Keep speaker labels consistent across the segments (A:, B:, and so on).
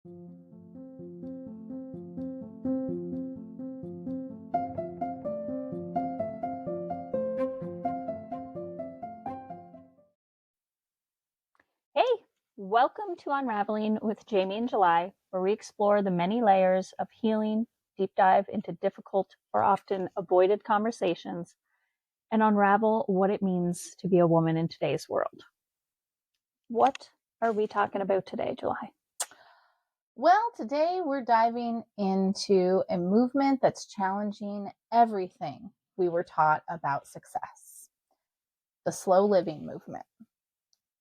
A: Hey, welcome to Unraveling with Jamie and July, where we explore the many layers of healing, deep dive into difficult or often avoided conversations, and unravel what it means to be a woman in today's world. What are we talking about today, July?
B: Well, today we're diving into a movement that's challenging everything we were taught about success: the slow living movement.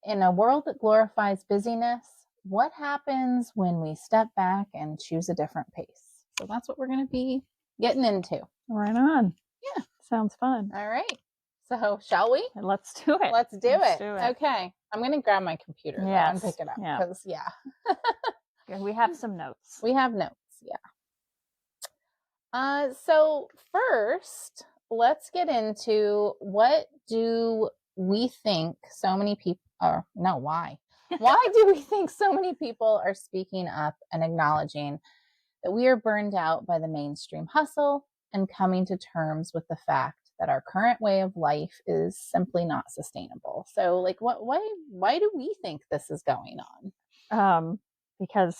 B: In a world that glorifies busyness, what happens when we step back and choose a different pace? So that's what we're going to be getting into.
A: Right on.
B: Yeah.
A: Sounds fun.
B: All right. So, shall we?
A: Let's do it.
B: Let's do it. Okay. I'm going to grab my computer and pick it up because,
A: we have some notes.
B: We have notes, so first, let's get into what do we think so many people why? Why do we think so many people are speaking up and acknowledging that we are burned out by the mainstream hustle and coming to terms with the fact that our current way of life is simply not sustainable? So, like, why do we think this is going on?
A: Because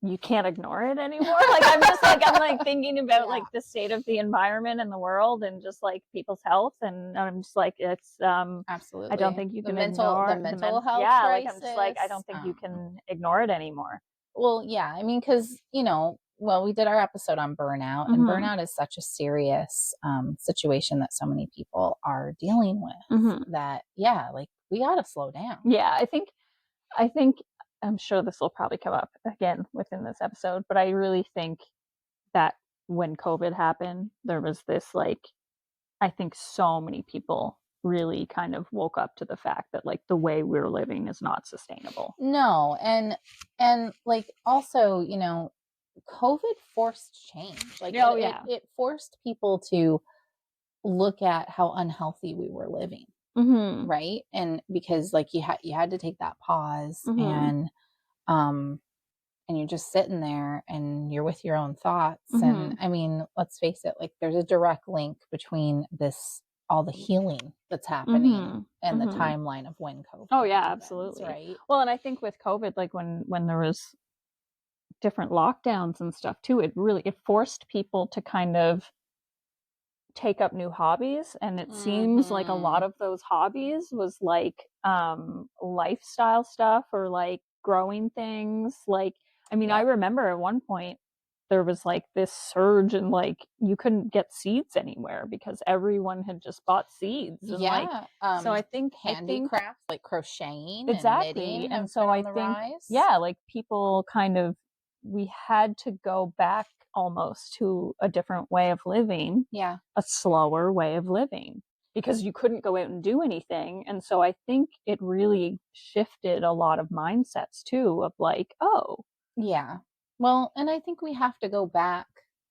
A: you can't ignore it anymore. I'm thinking about like the state of the environment and the world and just like people's health. And I'm just like, it's,
B: absolutely.
A: I don't think you can ignore
B: the mental health.
A: Yeah.
B: Crisis.
A: Like, I'm just like, I don't think you can ignore it anymore.
B: Well, yeah. I mean, cause we did our episode on burnout, and burnout is such a serious situation that so many people are dealing with that, like, we got to slow down.
A: Yeah. I think I'm sure this will probably come up again within this episode, but I really think that when COVID happened, there was this, like, I think so many people really kind of woke up to the fact that, like, the way we're living is not sustainable.
B: No. And like, also, COVID forced change. Like, it forced people to look at how unhealthy we were living. Right. And because, like, you had to take that pause and you're just sitting there and you're with your own thoughts. And I mean, let's face it, like, there's a direct link between all the healing that's happening and the timeline of when COVID happens,
A: absolutely.
B: Right.
A: Well, and I think with COVID, like, when there was different lockdowns and stuff too, it forced people to kind of take up new hobbies, and it seems like a lot of those hobbies was like lifestyle stuff or like growing things. Like, I mean, I remember at one point there was like this surge and like you couldn't get seeds anywhere because everyone had just bought seeds. And so I think
B: handicrafts, like crocheting,
A: exactly,
B: and
A: so I think like people kind of, we had to go back almost to a different way of living, a slower way of living, because you couldn't go out and do anything. And so I think it really shifted a lot of mindsets too, of like, well,
B: and I think we have to go back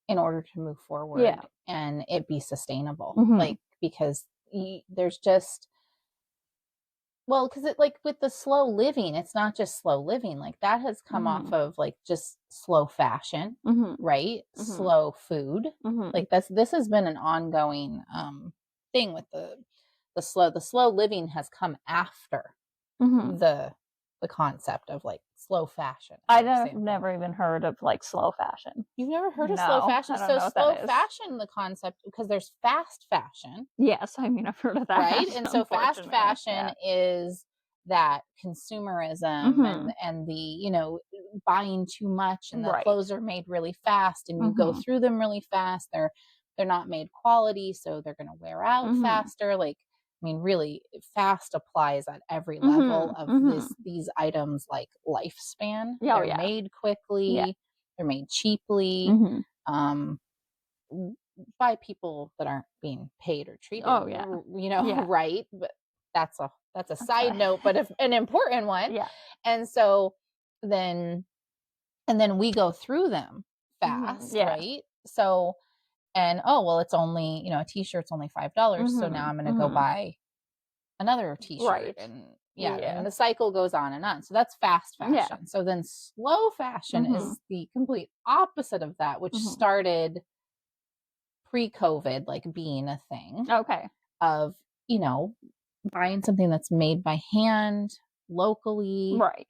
B: in order to move forward and it be sustainable. Like, because there's just, because it, like, with the slow living, it's not just slow living. Like, that has come off of, like, just slow fashion, right? Slow food. Like, this has been an ongoing thing with the slow living has come after the concept of, like, slow fashion.
A: I've never even heard of, like, slow fashion.
B: You've never heard of slow fashion? So slow fashion, the concept, because there's fast fashion.
A: Yes, I mean, I've heard of that.
B: Right? And so fast fashion is that consumerism and the, buying too much, and the clothes are made really fast and you go through them really fast. They're not made quality, so they're going to wear out faster. Like, I mean, really, fast applies at every level of these items, like lifespan. They're made quickly. They're made cheaply. By people that aren't being paid or treated, right? But that's a side note, but an important one. And so then we go through them fast, right? So, and it's only, a t-shirt's only $5, so now I'm going to go buy another t-shirt, and Yeah, and the cycle goes on and on. So that's fast fashion. Yeah. So then slow fashion is the complete opposite of that, which started pre-COVID, like being a thing.
A: Okay.
B: Of, you know, buying something that's made by hand locally.
A: Right.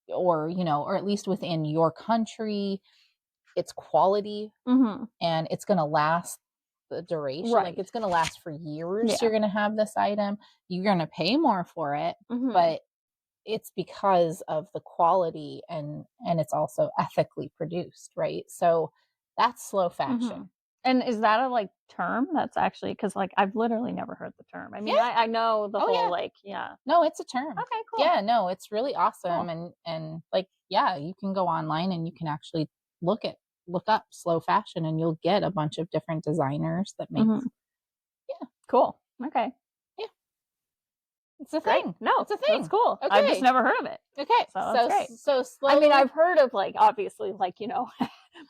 B: Or, you know, or at least within your country, it's quality and it's going to last the duration. Right. Like it's going to last for years. Yeah. You're going to have this item. You're going to pay more for it, but it's because of the quality and it's also ethically produced, right? So that's slow fashion.
A: And is that a like term that's actually, because like I've literally never heard the term. I mean, yeah. I know the whole like, yeah.
B: No, it's a term.
A: Okay, cool.
B: Yeah, no, it's really awesome. Cool. And like, yeah, you can go online and you can actually look up slow fashion and you'll get a bunch of different designers that make.
A: Yeah. Cool. Okay.
B: Yeah. It's a thing.
A: Great. No,
B: it's a thing.
A: That's cool. Okay. I've just never heard of it.
B: Okay.
A: So that's great.
B: So slow.
A: I mean, I've heard of like, obviously, like, you know,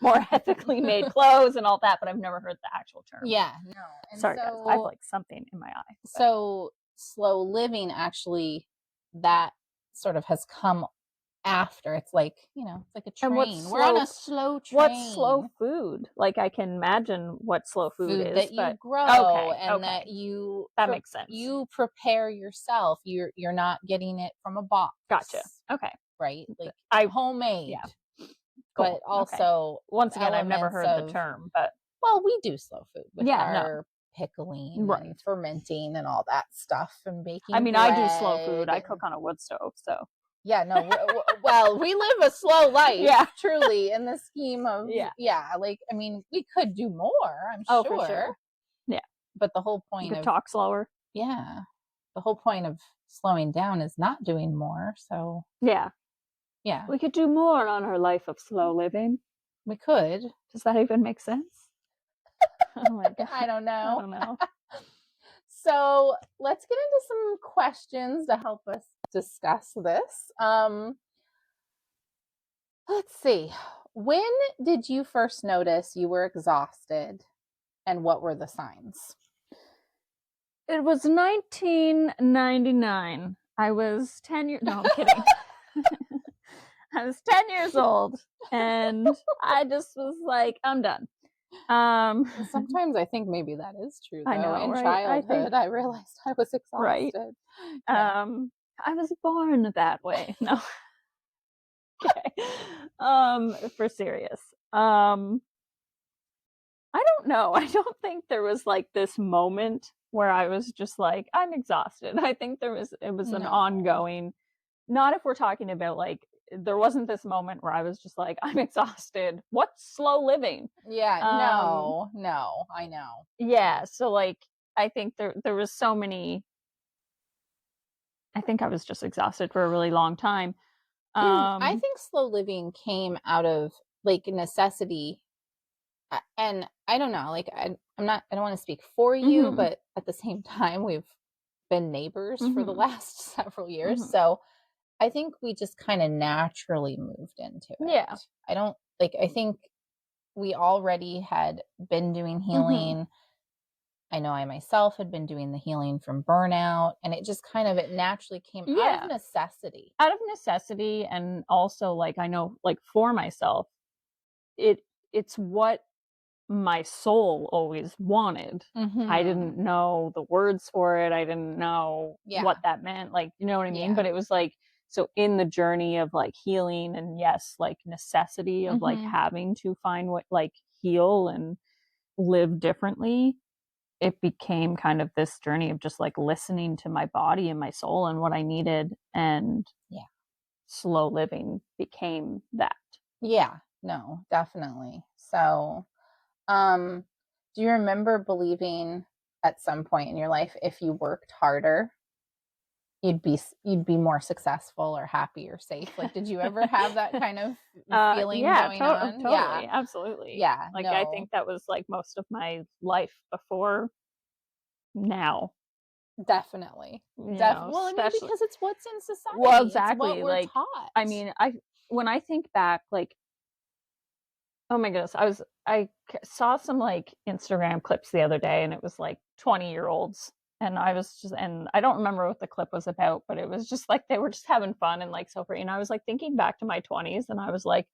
A: more ethically made clothes and all that, but I've never heard the actual term.
B: Yeah, no.
A: And sorry, guys. I have like something in my eye.
B: But. So slow living, actually, that sort of has come after. It's like, you know, it's like a train. We're on a slow train.
A: What's slow food? Like I can imagine what slow food is.
B: That you grow and that you that makes sense. You prepare yourself. You're not getting it from a box.
A: Gotcha. Okay.
B: Right? Like homemade. Yeah. Cool. But also
A: once again, I've never heard the term, but
B: well, we do slow food with our pickling and fermenting and all that stuff and baking.
A: I mean, I do slow food. I cook on a wood stove, so
B: yeah, no. Well, we live a slow life. Yeah, truly. In the scheme of like I mean, we could do more. I'm sure.
A: For sure. Yeah,
B: but the whole point
A: you could talk slower.
B: Yeah, the whole point of slowing down is not doing more. So
A: yeah, we could do more on our life of slow living.
B: We could.
A: Does that even make sense?
B: Oh my God. I don't know. So let's get into some questions to help us discuss this. Let's see. When did you first notice you were exhausted and what were the signs?
A: It was 1999. I was 10 years... No, I'm kidding. I was 10 years old and I just was like, I'm done.
B: Sometimes I think maybe that is true though. I know, in childhood I realized I was exhausted.
A: Right. Yeah. I was born that way. No. Okay. For serious. I don't know. I don't think there was like this moment where I was just like, I'm exhausted. I think it was an ongoing, not if we're talking about like, there wasn't this moment where I was just like, I'm exhausted. What's slow living?
B: Yeah, no, I know.
A: Yeah, so like, I think there was so many, I think I was just exhausted for a really long time.
B: I think slow living came out of like necessity. And I don't know, like, I don't want to speak for you, but at the same time, we've been neighbors for the last several years. So I think we just kind of naturally moved into it.
A: Yeah.
B: I think we already had been doing healing. I know I myself had been doing the healing from burnout, and it just kind of, it naturally came out of necessity.
A: Out of necessity, and also like, I know like for myself, it's what my soul always wanted. I didn't know the words for it. I didn't know what that meant. Like, you know what I mean? Yeah. But it was like, so in the journey of like healing and yes, like necessity of like having to find what like heal and live differently, it became kind of this journey of just like listening to my body and my soul and what I needed. And slow living became that.
B: Yeah, no, definitely. So, do you remember believing at some point in your life, if you worked harder, you'd be more successful or happy or safe? Like, did you ever have that kind of feeling going on?
A: Totally, yeah, absolutely.
B: Yeah,
A: like I think that was like most of my life before now.
B: Definitely. Well, I mean, because it's what's in society.
A: Well, exactly.
B: It's what we're taught.
A: I mean, when I think back, like, oh my goodness, I saw some like Instagram clips the other day, and it was like 20-year-olds, And I was just, and I don't remember what the clip was about, but it was just like they were just having fun and like so free. And I was like thinking back to my 20s, and I was like,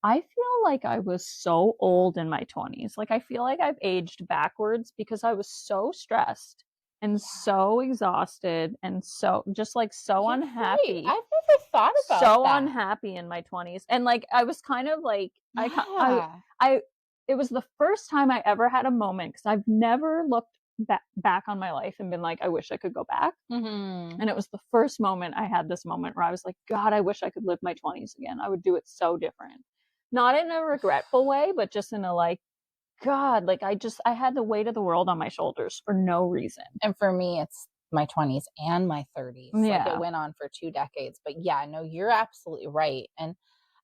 A: I feel like I was so old in my 20s. Like I feel like I've aged backwards because I was so stressed and so exhausted and so just like so
B: You're right.
A: unhappy.
B: I've never thought about
A: So
B: that.
A: unhappy in my 20s. And like I was kind of like
B: Yeah.
A: I it was the first time I ever had a moment cuz I've never looked back on my life and been like I wish I could go back.
B: Mm-hmm.
A: And it was the first moment I had this moment where I was like, God, I wish I could live my 20s again. I would do it so different. Not in a regretful way, but just in a like, God, like I had the weight of the world on my shoulders for no reason.
B: And for me, it's my 20s and my 30s.
A: Yeah.
B: Like it went on for 2 decades. But yeah, no, you're absolutely right. And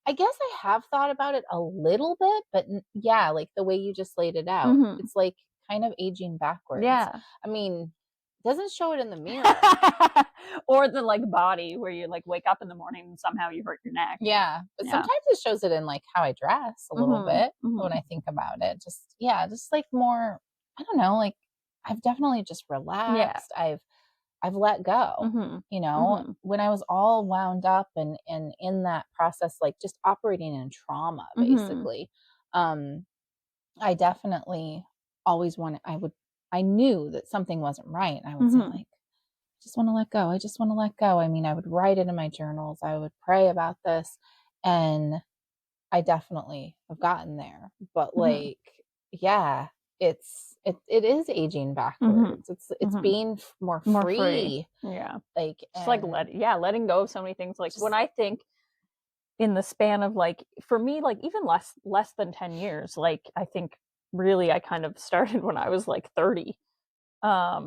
B: I guess I have thought about it a little bit, but yeah, like the way you just laid it out, it's like kind of aging backwards.
A: Yeah.
B: I mean, doesn't show it in the mirror.
A: Or the like body where you like wake up in the morning and somehow you hurt your neck.
B: Yeah. But sometimes it shows it in like how I dress a little bit when I think about it. Just, yeah, just like more, I don't know, like I've definitely just relaxed. I've let go, you know, when I was all wound up and in that process, like just operating in trauma, basically. I definitely always wanted, I knew that something wasn't right. And I would say like, I just want to let go. I just want to let go. I mean, I would write it in my journals. I would pray about this, and I definitely have gotten there. But like, yeah, it is aging backwards. It's being more free.
A: Yeah.
B: Like,
A: Just like letting go of so many things. Like when I think in the span of like, for me, like even less than 10 years, like I think really I kind of started when I was like 30.
B: Yeah.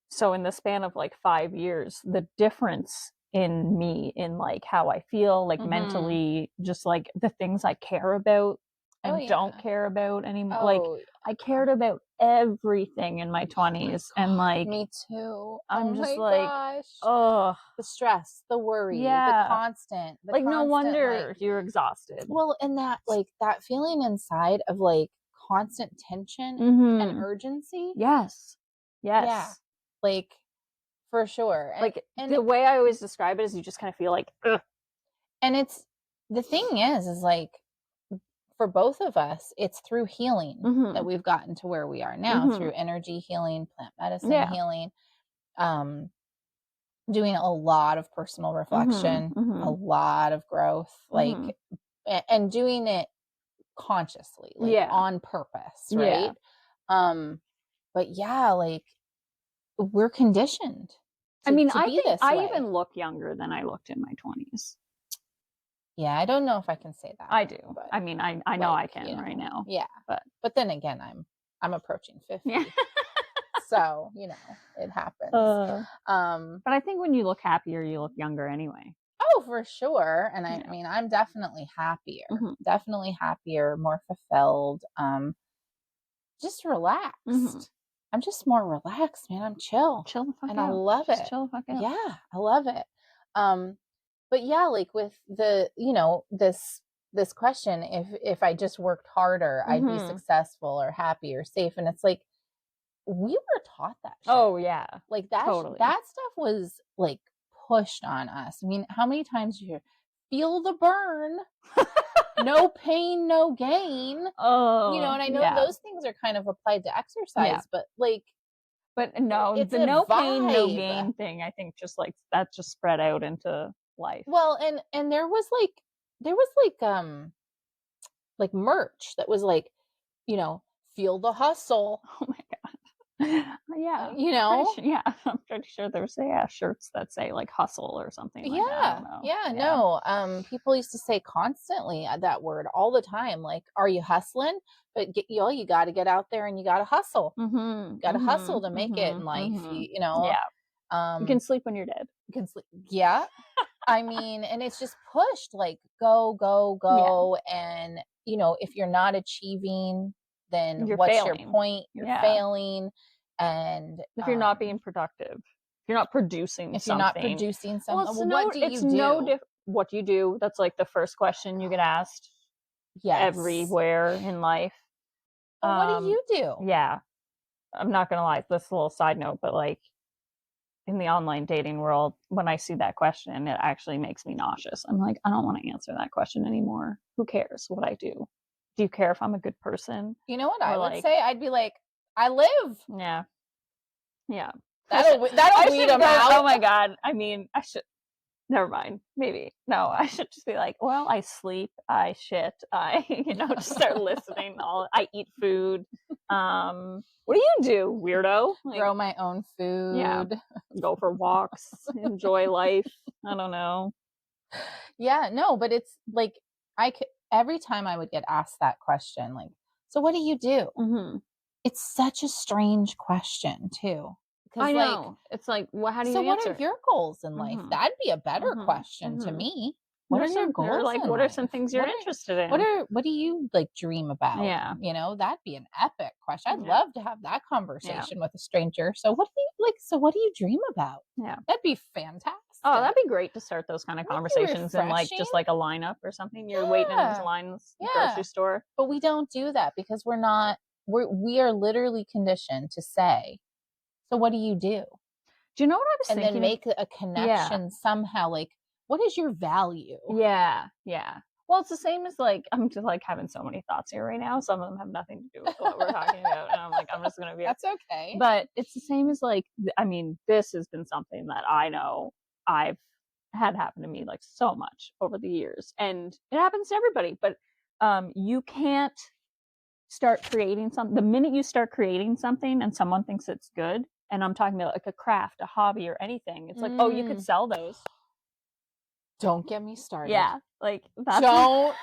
A: So in the span of like 5 years, the difference in me in like how I feel, like mentally, just like the things I care about and don't care about anymore. Like I cared about everything in my 20s, and like
B: me too.
A: I'm just like,
B: gosh.
A: oh,
B: the stress, the worry, the constant,
A: like no wonder
B: like,
A: you're exhausted.
B: Well, and that like that feeling inside of like constant tension and urgency.
A: Yes.
B: Yeah. Like for sure.
A: Like the way I always describe it is you just kind of feel like, ugh.
B: And it's the thing is like for both of us, it's through healing that we've gotten to where we are now, through energy healing, plant medicine healing, doing a lot of personal reflection, a lot of growth, like, and doing it consciously, like on purpose, right? But yeah, like we're conditioned
A: I mean,
B: to
A: I
B: be
A: think
B: this
A: I
B: way.
A: even look younger than I looked in my 20s.
B: Yeah, I don't know if I can say that.
A: I do. But, I mean, I know I can right now.
B: Yeah. But then again, I'm approaching 50.
A: Yeah.
B: So, you know, it happens.
A: But I think when you look happier, you look younger anyway.
B: Oh, for sure. And I mean, I'm definitely happier. Definitely happier, more fulfilled, just relaxed. I'm just more relaxed, man. I'm chill.
A: Chill the fuck
B: and
A: out.
B: I love
A: just
B: it.
A: Chill the fuck out.
B: Yeah, I love it. But yeah, like with the, you know, this question, if I just worked harder, I'd be successful or happy or safe. And it's like, we were taught that shit.
A: Oh yeah.
B: Like that that stuff was like pushed on us. I mean, how many times you hear, feel the burn, no pain, no gain. Oh, you know, and I know those things are kind of applied to exercise, but like,
A: but no,
B: it's
A: the no pain, no gain thing, I think just like that just spread out into life.
B: Well, and there was like merch that was like, you know, feel the hustle.
A: Oh my god. Yeah.
B: You know?
A: I'm pretty sure there's shirts that say like hustle or something like that. I don't know.
B: Yeah, no. People used to say constantly that word all the time, like, are you hustling? But you got to get out there and you got to hustle. Got to hustle to make it in life, you know?
A: Yeah. You can sleep when you're dead.
B: You can sleep. Yeah. I mean, and it's just pushed like go. And, you know, if you're not achieving, then what's
A: failing.
B: your point? You're failing. And
A: if you're not being productive, if you're not producing something.
B: Well, so what do you do?
A: What do you do? That's like the first question you get asked everywhere in life.
B: Well, what do you do?
A: Yeah. I'm not gonna lie, this is a little side note, but like in the online dating world, when I see that question, it actually makes me nauseous. I'm like, I don't want to answer that question anymore. Who cares what I do? Do you care if I'm a good person?
B: You know what
A: Or
B: I would
A: like,
B: say? I'd be like, I live.
A: yeah, yeah.
B: That'll
A: I
B: weed
A: should
B: them
A: go. Oh
B: out.
A: my god. I mean, I should. Never mind. Maybe no. I should just be like, well, I sleep, I shit, I just start listening. I eat food. What do you do, weirdo? Like,
B: Grow my own
A: yeah,
B: food.
A: go for walks, enjoy life. I don't know.
B: Yeah, no, but it's like every time I would get asked that question, like, so what do you do?
A: Mm-hmm.
B: It's such a strange question too, because
A: I
B: like,
A: know. It's like, well, how do you
B: so what
A: answer
B: are
A: it?
B: your goals in life?
A: Mm-hmm.
B: That'd be a better
A: Mm-hmm.
B: question to
A: Mm-hmm.
B: me. What are your
A: Or
B: goals
A: like,
B: in
A: what are some
B: life?
A: things you're interested in?
B: What do you like dream about?
A: Yeah.
B: That'd be an epic question. I'd
A: Yeah.
B: love to have that
A: Yeah.
B: conversation with a stranger. So what do you like? So what do you dream about?
A: Yeah.
B: That'd be fantastic.
A: Oh, that'd be great to start those kind of
B: That'd be
A: conversations in like just
B: refreshing.
A: like a lineup or something. You're waiting in this
B: Yeah.
A: line in the
B: Yeah.
A: grocery store.
B: But we don't do that because we are literally conditioned to say, so what do you do?
A: Do you know what I was
B: And then
A: thinking?
B: make a
A: Yeah.
B: connection somehow, like, what is your value?
A: Yeah. Yeah. Well, it's the same as like I'm just like having so many thoughts here right now. Some of them have nothing to do with what we're talking about, and I'm like, I'm just gonna be.
B: That's okay.
A: But it's the same as like, I mean, this has been something that I know I've had happen to me like so much over the years, and it happens to everybody. But you can't start creating something the minute you start creating something and someone thinks it's good. And I'm talking about like a craft, a hobby, or anything. It's like, oh, you could sell those.
B: Don't get me started.
A: Yeah, like that's
B: Don't.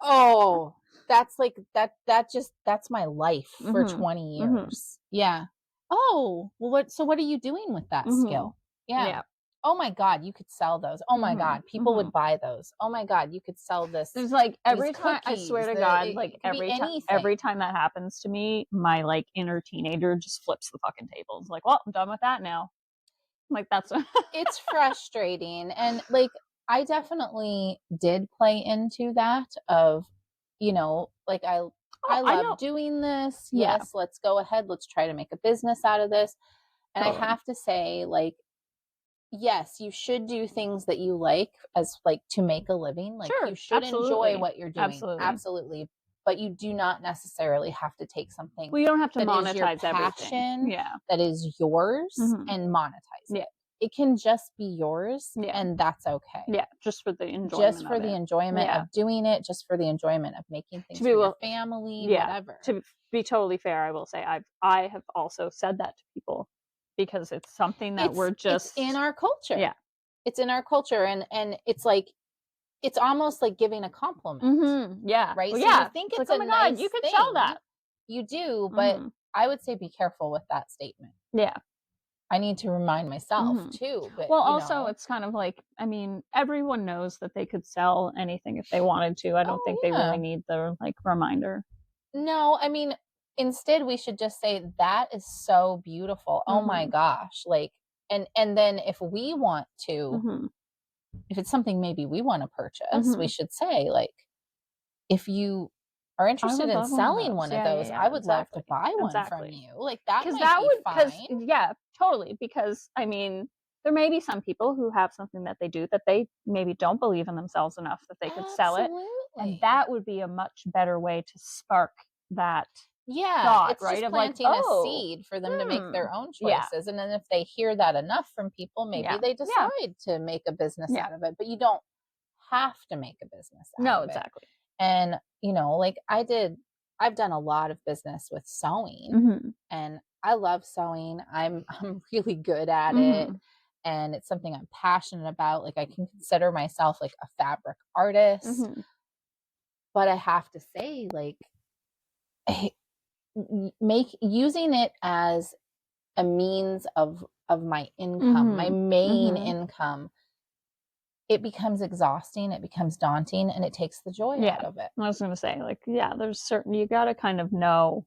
B: Oh, that's like that's my life for 20 years.
A: Mm-hmm.
B: Yeah. Oh, well, what are you doing with that skill? Yeah.
A: Yeah.
B: Oh my God, you could sell those. Oh my God, people would buy those. Oh my God, you could sell this.
A: There's like every
B: these
A: time, I
B: cookies,
A: swear to God,
B: it
A: like
B: could be anything.
A: every time that happens to me, my like inner teenager just flips the fucking table. It's like, well, I'm done with that now. Like that's
B: It's frustrating. And like I definitely did play into that of, like I
A: I
B: love
A: know.
B: doing this.
A: Yeah.
B: Yes, let's go ahead. Let's try to make a business out of this. And
A: Totally.
B: I have to say, like, yes, you should do things that you like as like to make a living. Like
A: Sure,
B: you should
A: absolutely.
B: enjoy what you're doing.
A: Absolutely.
B: Absolutely. But you do not necessarily have to take something
A: Well, you don't have to
B: that is your
A: monetize everything.
B: passion,
A: Yeah.
B: that is yours, and monetize it.
A: Yeah.
B: It can just be yours,
A: Yeah.
B: and that's okay.
A: Yeah, just for the enjoyment.
B: Just for
A: of
B: the
A: it.
B: enjoyment
A: Yeah.
B: of doing it, just for the enjoyment of making things for your family,
A: Yeah.
B: whatever.
A: To be totally fair, I will say I have also said that to people because it's something that we're just
B: it's in our culture.
A: Yeah.
B: It's in our culture, and it's like it's almost like giving a compliment.
A: Yeah.
B: Right.
A: Well,
B: so
A: yeah.
B: you think
A: It's
B: it's
A: like,
B: a
A: oh my God,
B: nice
A: you could
B: thing.
A: sell that.
B: You do, but I would say be careful with that statement.
A: Yeah.
B: I need to remind myself too. But
A: well, also it's kind of like, I mean, everyone knows that they could sell anything if they wanted to. I don't think they really need the like reminder.
B: No, I mean, instead we should just say that is so beautiful. Oh my gosh. Like, and then if we want to, if it's something maybe we want to purchase, we should say, like, if you are interested in selling one of those, I would love to buy one from you. Like that might be fine.
A: Yeah, totally. Because I mean, there may be some people who have something that they do that they maybe don't believe in themselves enough that they could sell it, and that would be a much better way to spark that.
B: Yeah, it's
A: right?
B: just
A: Of
B: planting
A: like,
B: a seed for them to make their own choices. And then if they hear that enough from people, maybe they decide to make a business out of it. But you don't have to make a business out of it. No,
A: exactly.
B: And, like I've done a lot of business with sewing, and I love sewing. I'm really good at it, and it's something I'm passionate about. Like I can consider myself like a fabric artist, but I have to say, like, using it as a means of my income, my main income, it becomes exhausting, it becomes daunting, and it takes the joy out of it.
A: I was going to say, like, yeah, there's certain, you got to kind of know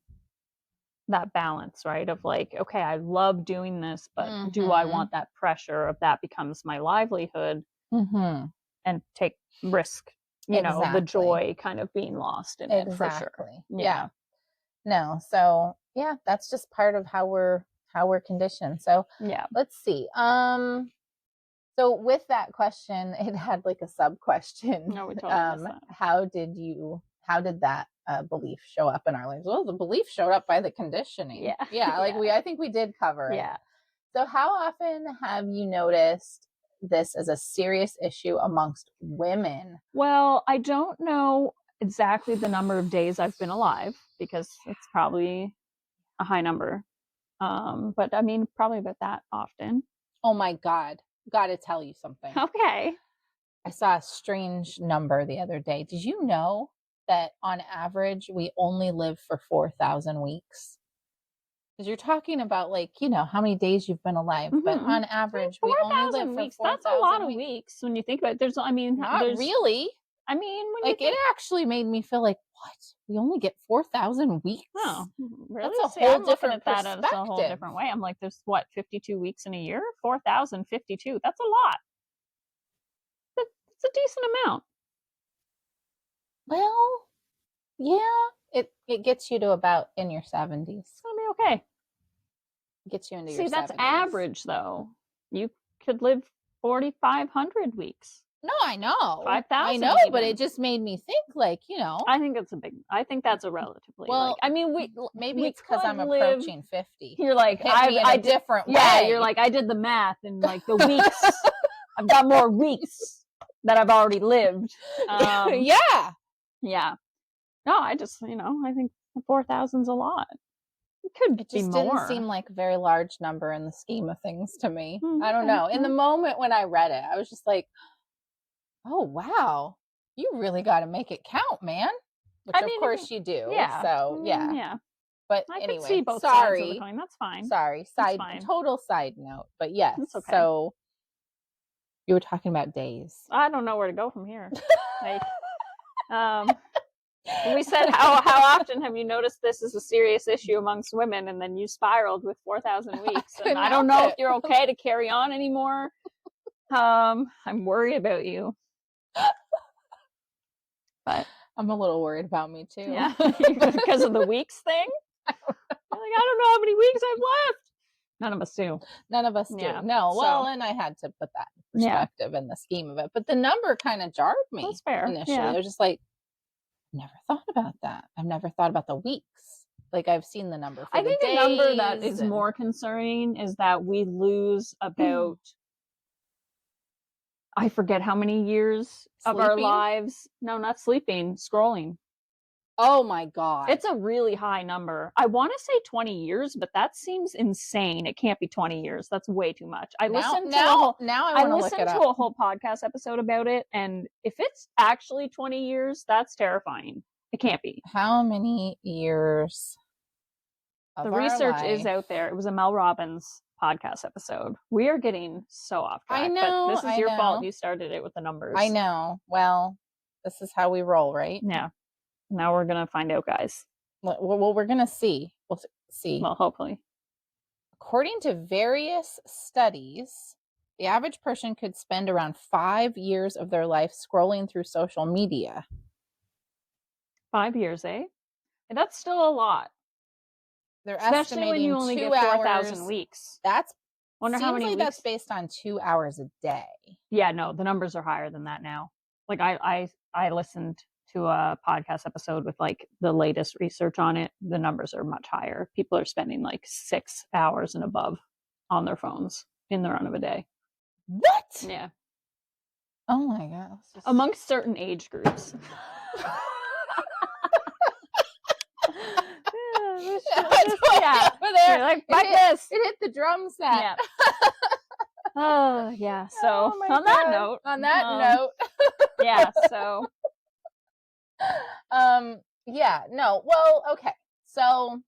A: that balance, right? Of like, okay, I love doing this, but do I want that pressure of that becomes my livelihood and take risk, the joy kind of being lost in it for sure.
B: Yeah. No, so Yeah, that's just part of how we're conditioned. So
A: Yeah.
B: let's see. So with that question, it had like a sub question.
A: No, we totally missed that.
B: How did that belief show up in our lives? Well, the belief showed up by the conditioning.
A: Yeah.
B: Yeah, like I think we did cover it.
A: Yeah.
B: So how often have you noticed this as a serious issue amongst women?
A: Well, I don't know exactly the number of days I've been alive because it's probably a high number. But I mean, probably about that often.
B: Oh my God. Got to tell you something.
A: Okay.
B: I saw a strange number the other day. Did you know that on average, we only live for 4,000 weeks? Because you're talking about like, how many days you've been alive, but on average, we only live for
A: weeks.
B: 4,000
A: That's a lot of
B: weeks.
A: weeks when you think about it.
B: Not really.
A: I mean, when
B: like it actually made me feel like, what? We only get 4,000 weeks?
A: Oh, really?
B: That's a whole different
A: that as a whole different way. I'm like, there's what, 52 weeks in a year? 4,052. That's a lot. It's a decent amount.
B: Well, yeah, it gets you to about in your 70s.
A: It's gonna be okay.
B: Gets you into
A: your 70s. See, that's
B: 70s.
A: average though. You could live 4,500 weeks.
B: No, I know.
A: 5,000.
B: I know, but it just made me think, like,
A: I think that's a relatively. Well, like, I mean,
B: maybe it's because I'm approaching 50.
A: You're like, I different way. Yeah, you're like, I did the math and like the weeks. I've got more weeks that I've already lived.
B: Yeah.
A: Yeah. No, I just, I think 4,000's a lot. It could
B: it just
A: be more.
B: Didn't seem like a very large number in the scheme of things to me. I don't know. In the moment when I read it, I was just like, oh, wow. You really got to make it count, man. Which, of course, you do. Yeah. So, yeah.
A: Yeah.
B: But
A: I
B: anyway,
A: could see both sides of the coin. That's fine.
B: Sorry. Total side note. But yes.
A: That's okay.
B: So you were talking about days.
A: I don't know where to go from here. Like, we said, how often have you noticed this is a serious issue amongst women? And then you spiraled with 4,000 weeks. And I don't know if you're okay to carry on anymore. I'm worried about you. But
B: I'm a little worried about me too.
A: Yeah, because of the weeks thing. I don't know how many weeks I've left. None of us do.
B: Yeah. No. Well, and I had to put that in perspective in the scheme of it. But the number kind of jarred me.
A: That's fair.
B: Initially. I was just like, never thought about that. I've never thought about the weeks. Like I've seen the number for the days. I think the number that
A: is more concerning is that we lose about I forget how many years of our lives. No, not sleeping, scrolling.
B: Oh my God.
A: It's a really high number. I want to say 20 years, but that seems insane. It can't be 20 years. That's way too much. I listened to a whole podcast episode about it, and if it's actually 20 years, that's terrifying. It can't be.
B: How many years?
A: The research is out there. It was a Mel Robbins podcast episode. We are getting so off track.
B: I know.
A: But this is your fault. You started it with the numbers.
B: I know. Well, this is how we roll, right?
A: Yeah. Now we're going to find out, guys.
B: Well, we're going to see. We'll see.
A: Well, hopefully.
B: According to various studies, the average person could spend around 5 years of their life scrolling through social media.
A: 5 years, eh? And that's still a lot.
B: They're
A: especially when you only get 4,000 weeks.
B: That's
A: wonder how many
B: like
A: weeks.
B: That's based on 2 hours a day.
A: Yeah, no, the numbers are higher than that now. Like I listened to a podcast episode with like the latest research on it. The numbers are much higher. People are spending like 6 hours and above on their phones in the run of a day.
B: What?
A: Yeah.
B: Oh my God.
A: Amongst certain age groups.
B: Yeah, over there.
A: Like this.
B: It hit the drum set.
A: Yeah. Oh yeah. So on that note. Yeah. So.
B: Yeah. No. Well. Okay. So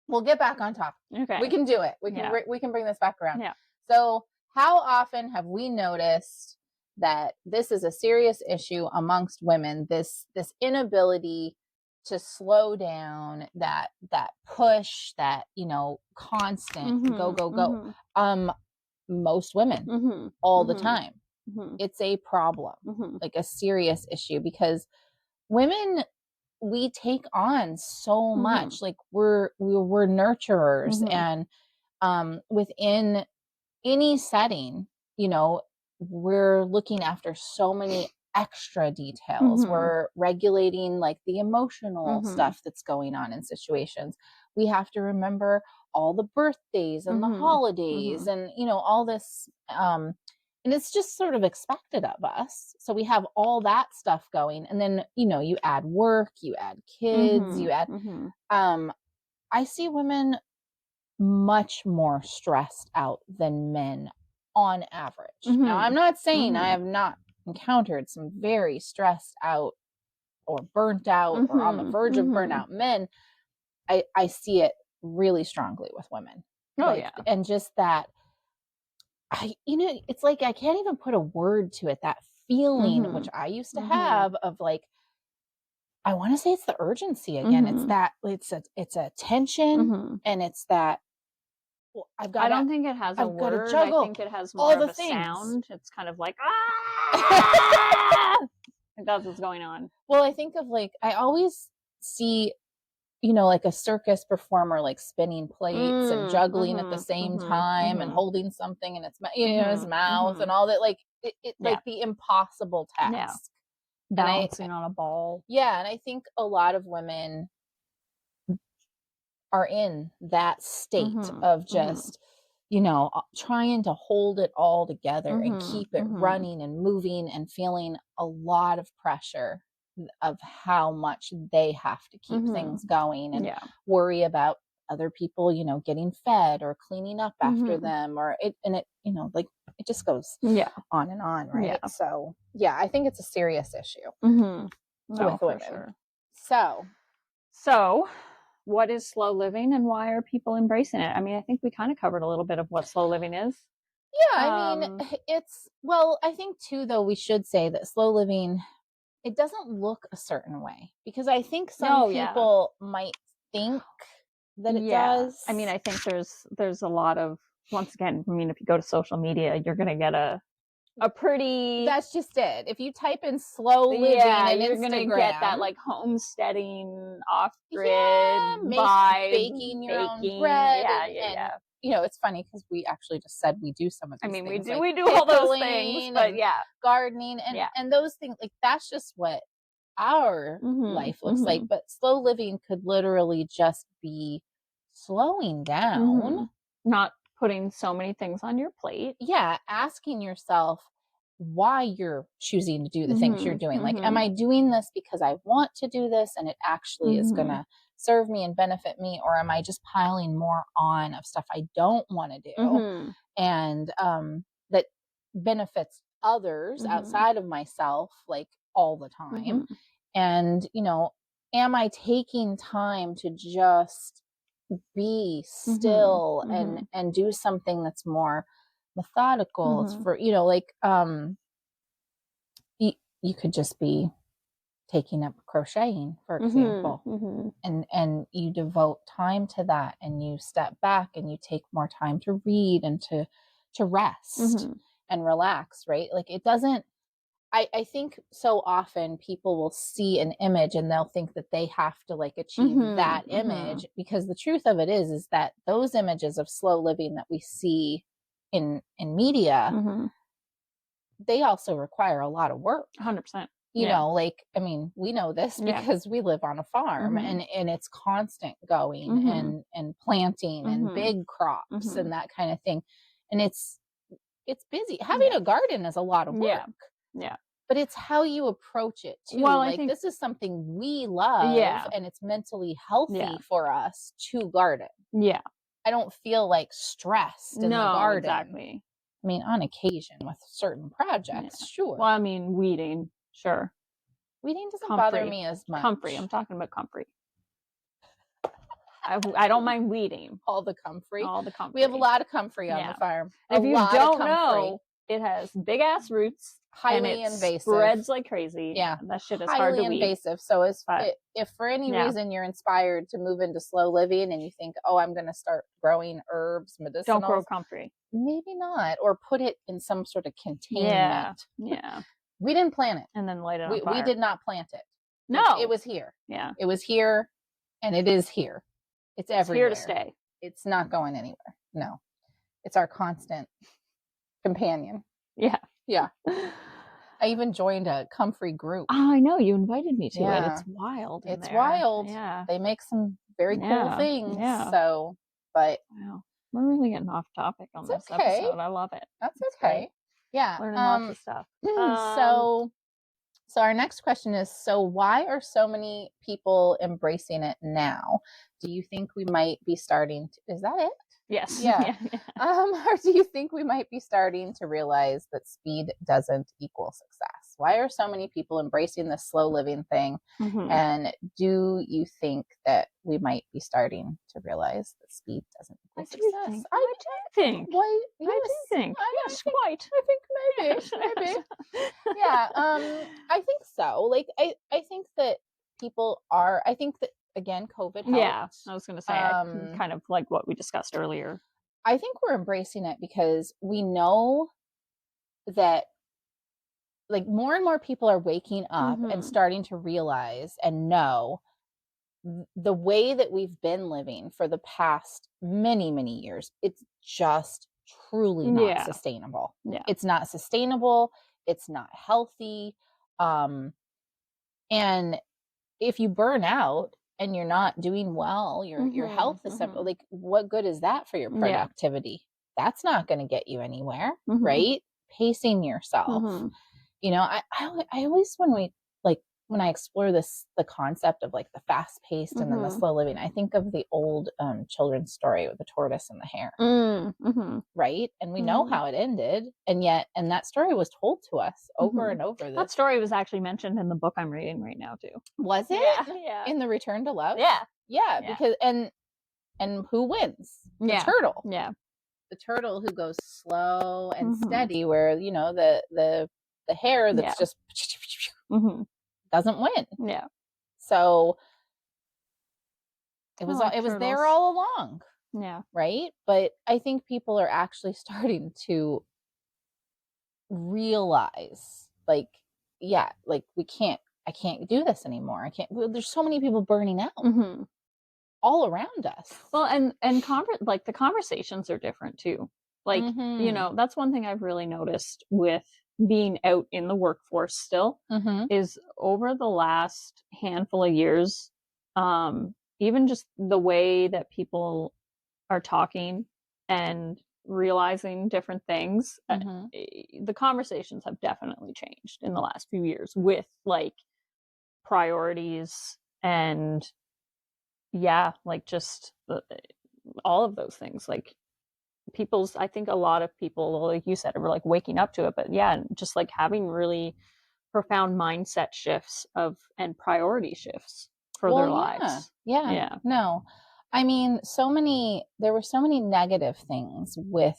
B: we'll get back on topic.
A: Okay.
B: We can do it. We can bring this back around.
A: Yeah.
B: So how often have we noticed that this is a serious issue amongst women? This inability to slow down, that push, that constant go. Most women all the time. It's a problem, like a serious issue, because women we take on so much. Like we're nurturers, and within any setting, you know, we're looking after so many extra details. We're regulating like the emotional stuff that's going on in situations. We have to remember all the birthdays and the holidays and, you know, all this. And it's just sort of expected of us. So we have all that stuff going. And then, you know, you add work, you add kids, you add, I see women much more stressed out than men on average. Now, I'm not saying I have not encountered some very stressed out or burnt out or on the verge of burnout men. I see it really strongly with women.
A: Oh, yeah.
B: And just that, you know, it's like I can't even put a word to it, that feeling, which I used to have of like, I want to say it's the urgency again. It's that it's a tension and it's that, well,
A: I don't think it has a word. I think it has more of a sound. It's kind of like, ah! That's what's going on.
B: Well, I think of like, I always see, you know, like a circus performer, like spinning plates and juggling at the same time and holding something in its, you know, his mouth and all that. Like like the impossible task.
A: Yeah. Balancing on a ball.
B: Yeah. And I think a lot of women are in that state of just, you know, trying to hold it all together and keep it running and moving and feeling a lot of pressure of how much they have to keep things going and worry about other people, you know, getting fed or cleaning up after them or it, you know, like it just goes on and on. Right. Yeah. So yeah, I think it's a serious issue with women. Sure.
A: So what is slow living and why are people embracing it? I mean, I think we kind of covered a little bit of what slow living is.
B: Yeah, I mean, it's, well, I think too, though, we should say that slow living, it doesn't look a certain way because I think some people might think that it does.
A: I mean, I think there's a lot of, once again, I mean, if you go to social media, you're going to get a pretty,
B: that's just it. If you type in slow living and
A: you're
B: Instagram,
A: gonna get that like homesteading off grid vibe,
B: baking your own bread, and you know, it's funny because we actually just said we do some of these things.
A: I mean, we do all those things, but
B: gardening and those things, like that's just what our life looks like. But slow living could literally just be slowing down,
A: not putting so many things on your plate.
B: Yeah, asking yourself why you're choosing to do the things you're doing. Like, am I doing this because I want to do this and it actually is going to serve me and benefit me? Or am I just piling more on of stuff I don't want to do and that benefits others outside of myself, like all the time? And, you know, am I taking time to just be still and do something that's more methodical? It's for, you know, like you could just be taking up crocheting, for example, and you devote time to that and you step back and you take more time to read and to rest and relax, right? Like it doesn't, I think so often people will see an image and they'll think that they have to like achieve that image, because the truth of it is that those images of slow living that we see in media, they also require a lot of work.
A: 100%.
B: You know, like, I mean, we know this because we live on a farm and it's constant going and planting and big crops and that kind of thing. And it's busy. Having a garden is a lot of work.
A: Yeah.
B: But it's how you approach it too. Well, like this is something we love and it's mentally healthy for us to garden.
A: Yeah.
B: I don't feel like stressed in the garden.
A: Exactly.
B: I mean, on occasion with certain projects, sure.
A: Well, I mean, weeding, sure.
B: Weeding doesn't bother me as much.
A: Comfrey. I'm talking about comfrey. I don't mind weeding.
B: All the comfrey.
A: We
B: have a lot of comfrey on the farm.
A: If you don't know, it has big ass roots.
B: Highly invasive.
A: Spreads like crazy. Yeah. And that shit is hard to weed.
B: Highly invasive. So if for any reason you're inspired to move into slow living and you think, oh, I'm going to start growing herbs, medicinals.
A: Don't grow comfrey.
B: Maybe not. Or put it in some sort of containment.
A: Yeah.
B: We didn't plant it.
A: And then light it on fire.
B: We did not plant it.
A: No.
B: Like, it was here.
A: Yeah.
B: It was here, and it is here. It's everywhere.
A: It's here to stay.
B: It's not going anywhere. No. It's our constant companion.
A: Yeah.
B: Yeah. I even joined a comfrey group.
A: Oh, I know. You invited me to it. It's wild.
B: It's wild.
A: Yeah.
B: They make some very cool things.
A: Yeah.
B: So, but.
A: Wow. We're really getting off topic on this episode. I love it.
B: That's okay. Great. Yeah.
A: Learning lots of stuff.
B: So our next question is, so why are so many people embracing it now? Do you think we might be starting to, is that it?
A: Yes.
B: Yeah. Or do you think we might be starting to realize that speed doesn't equal success? Why are so many people embracing this slow living thing? Mm-hmm. And do you think that we might be starting to realize that speed doesn't equal success?
A: I do think.
B: Why?
A: Yes. I do think. Yes, quite.
B: I think maybe. Yeah. I think so. Like, I think that people are, I think that, again, COVID helped.
A: Yeah, I was going to say, kind of like what we discussed earlier.
B: I think we're embracing it because we know that, like, more and more people are waking up and starting to realize and know the way that we've been living for the past many, many years. It's just truly not sustainable. Yeah. It's not sustainable. It's not healthy. And if you burn out and you're not doing well, your health is like, what good is that for your productivity? Yeah. That's not going to get you anywhere, right? Pacing yourself. You know, I always, when I explore the concept of like the fast paced and then the slow living, I think of the old children's story with the tortoise and the hare, right? And we know how it ended, and that story was told to us over and over.
A: That story was actually mentioned in the book I'm reading right now too.
B: Was it?
A: Yeah.
B: In the Return to Love?
A: Yeah.
B: Because and who wins? The turtle.
A: Yeah.
B: The turtle who goes slow and steady, where, you know, the hare that's just doesn't win. Yeah. So it was there all along. Yeah. Right? But I think people are actually starting to realize, like, I can't do this anymore. There's so many people burning out all around us.
A: Well, and like the conversations are different too. Like, you know, that's one thing I've really noticed with being out in the workforce still is over the last handful of years, even just the way that people are talking and realizing different things, the conversations have definitely changed in the last few years with like priorities and like just all of those things. Like I think a lot of people, like you said, were like waking up to it, but just like having really profound mindset shifts and priority shifts for their lives.
B: Yeah. No, I mean, there were so many negative things with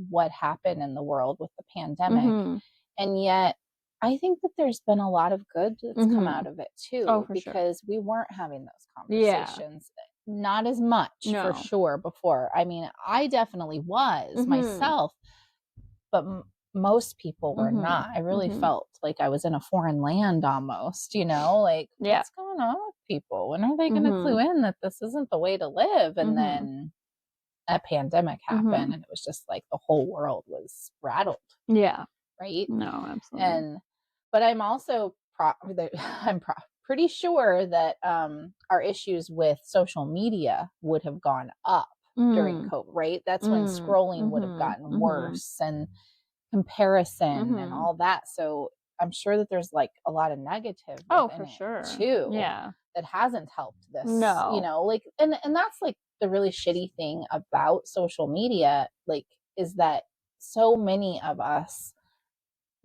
B: what happened in the world with the pandemic. And yet I think that there's been a lot of good that's come out of it too, because we weren't having those conversations. Not as much, for sure, before. I mean, I definitely was myself, but most people were not. I really felt like I was in a foreign land almost, like, what's going on with people? When are they going to clue in that this isn't the way to live? And then a pandemic happened, and it was just like the whole world was rattled. Yeah. Right? No, absolutely. But I'm also pretty sure that our issues with social media would have gone up during COVID, right? That's when scrolling would have gotten worse, and comparison and all that. So I'm sure that there's like a lot of negative for sure too. Yeah. That hasn't helped this. No. Like, and that's like the really shitty thing about social media, like, is that so many of us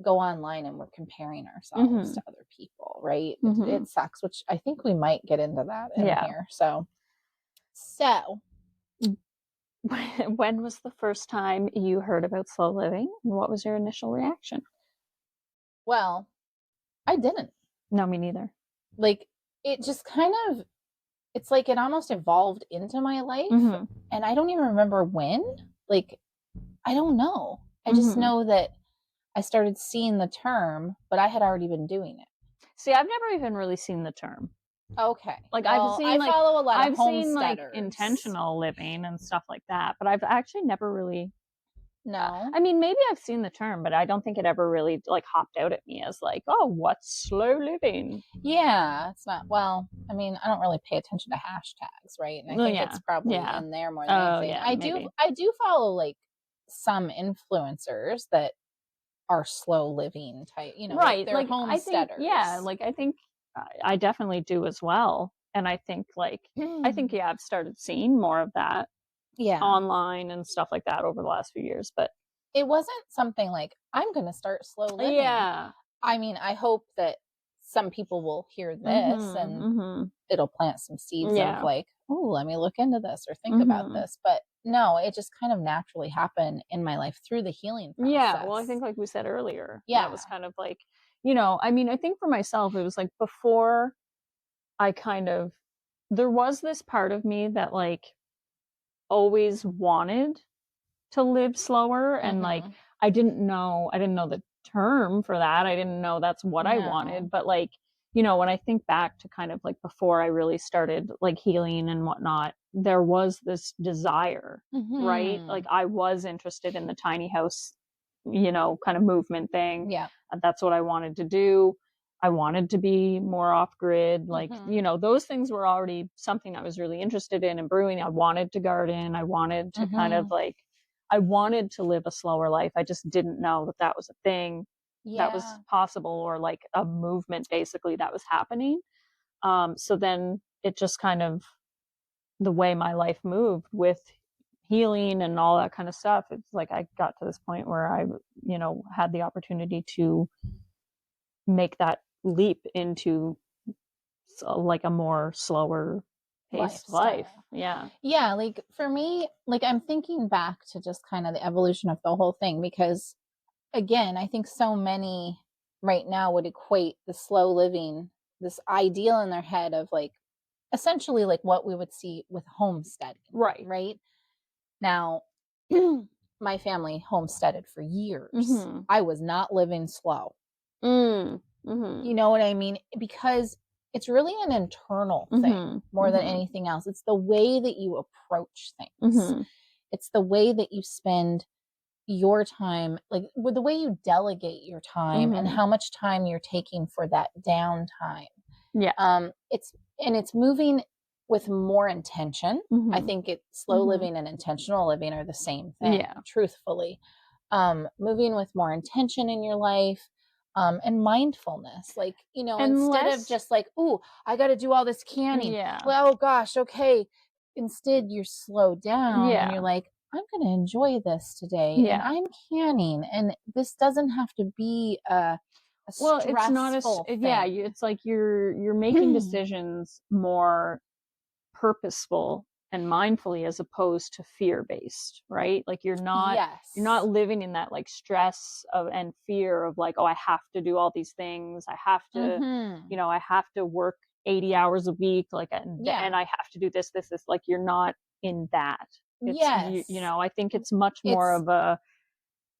B: go online and we're comparing ourselves to other people, right? It sucks, which I think we might get into that in here. So
A: when was the first time you heard about slow living, and what was your initial reaction?
B: Well, I didn't.
A: No, me neither.
B: Like, it just kind of, it's like it almost evolved into my life, and I don't even remember when. Like, I don't know. I just know that I started seeing the term, but I had already been doing it.
A: See, I've never even really seen the term.
B: Okay.
A: Like,
B: well, I follow a lot of
A: I've seen like
B: homesteaders.
A: intentional living and stuff like that, but I've actually never really.
B: No.
A: I mean, maybe I've seen the term, but I don't think it ever really like hopped out at me as like, oh, what's slow living?
B: Yeah, it's not. Well, I mean, I don't really pay attention to hashtags, right? And I think
A: Yeah,
B: it's probably
A: yeah.
B: in there more than
A: Oh,
B: anything.
A: yeah, maybe.
B: I do follow like some influencers that are slow living type, like
A: Right.
B: they're
A: Like, I think, yeah,
B: homesteaders.
A: like, I think I definitely do as well. And I think, like, yeah, I've started seeing more of that
B: Yeah.
A: online and stuff like that over the last few years. But
B: It wasn't something like, I'm going to start slow living.
A: yeah.
B: I mean, I hope that some people will hear this
A: Mm-hmm.
B: and
A: Mm-hmm.
B: it'll plant some seeds of
A: Yeah.
B: like, oh, let me look into this or think about
A: Mm-hmm.
B: this. But no, it just kind of naturally happened in my life through the healing
A: Yeah. Well, I
B: process.
A: think, like we said earlier, that
B: Yeah.
A: was kind of like, I mean, I think for myself, it was like before I kind of, there was this part of me that like always wanted to live slower, and like
B: Mm-hmm.
A: I didn't know the term for that. I didn't know that's what I
B: No.
A: wanted, but like, when I think back to kind of like before I really started like healing and whatnot, there was this desire, right?
B: Mm-hmm.
A: Like I was interested in the tiny house, kind of movement thing.
B: Yeah.
A: That's what I wanted to do. I wanted to be more off grid. Like,
B: Mm-hmm.
A: those things were already something I was really interested in and brewing. I wanted to garden. I wanted to kind of
B: Mm-hmm.
A: like, I wanted to live a slower life. I just didn't know that that was a thing that was
B: Yeah.
A: possible, or like a movement basically that was happening. So then it just kind of, the way my life moved with healing and all that kind of stuff, it's like I got to this point where I, had the opportunity to make that leap into like a more slower paced life.
B: Lifestyle.
A: Yeah.
B: Yeah. Like for me, like I'm thinking back to just kind of the evolution of the whole thing because again, I think so many right now would equate the slow living, this ideal in their head of like essentially like what we would see with homesteading,
A: Right.
B: right? Now, my family homesteaded for years.
A: Mm-hmm.
B: I was not living slow.
A: Mm-hmm.
B: You know what I mean? Because it's really an internal thing
A: Mm-hmm.
B: more than
A: Mm-hmm.
B: anything else. It's the way that you approach things.
A: Mm-hmm.
B: It's the way that you spend your time, like with the way you delegate your time and
A: Mm-hmm.
B: how much time you're taking for that downtime.
A: Yeah.
B: It's moving with more intention. I
A: Mm-hmm.
B: think slow
A: Mm-hmm.
B: living and intentional living are the same thing,
A: Yeah.
B: truthfully. Moving with more intention in your life, and mindfulness, like, instead of
A: Unless,
B: just like, oh, I got to do all this canning.
A: yeah.
B: Well, oh gosh, okay. Instead, you're slowed down and you're
A: Yeah.
B: like, I'm going to enjoy this today and
A: Yeah.
B: I'm canning. And this doesn't have to be a
A: Well, it's not
B: stressful
A: yeah,
B: thing.
A: it's like you're making decisions more purposeful and mindfully as opposed to fear-based, right? Like you're not
B: Yes.
A: living in that like stress of and fear of like, oh, I have to do all these things. I have to,
B: Mm-hmm.
A: I have to work 80 hours a week, like,
B: Yeah.
A: and I have to do this. Like you're not in that. It's
B: Yes.
A: I think it's much more
B: It's,
A: of a,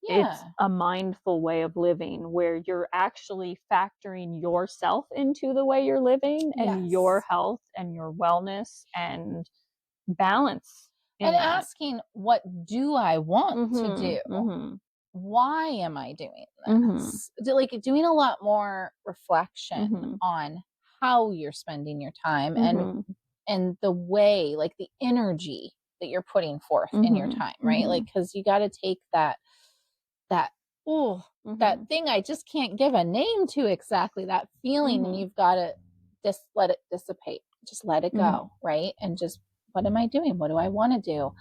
A: it's
B: yeah.
A: a mindful way of living where you're actually factoring yourself into the way you're living and your
B: Yes.
A: health and your wellness and balance
B: And
A: in that.
B: asking, what do I want to
A: Mhm.
B: do?
A: Mhm.
B: Why am I doing
A: Mhm.
B: this? Like doing a lot more reflection
A: Mhm.
B: on how you're spending your time
A: Mhm.
B: and the way, like the energy that you're putting forth in your
A: Mhm.
B: time, right? Like
A: Mhm.
B: cuz you got to take that oh, that
A: Mhm.
B: thing I just can't give a name to exactly, that feeling, and
A: Mhm.
B: you've got to just let it dissipate. Just let it
A: Mhm.
B: go, right? And just, what am I doing? What do I want to do?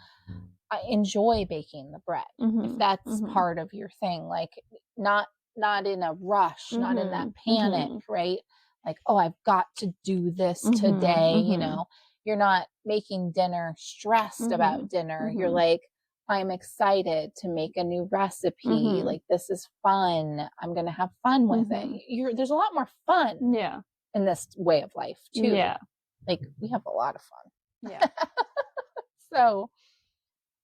B: I enjoy baking the bread. If
A: Mhm.
B: that's
A: Mhm.
B: part of your thing, like not not in a rush, not in that
A: Mhm.
B: panic,
A: Mhm.
B: right? Like, oh, I've got to do this
A: Mhm.
B: today,
A: Mhm.
B: You're not making dinner stressed about
A: Mhm.
B: dinner. You're
A: Mhm.
B: like, I'm excited to make a new recipe.
A: Mhm.
B: Like, this is fun. I'm going to have fun with it.
A: Mhm.
B: There's a lot more fun
A: Yeah.
B: in this way of life too.
A: Yeah.
B: Like, we have a lot of
A: Yeah.
B: fun. So,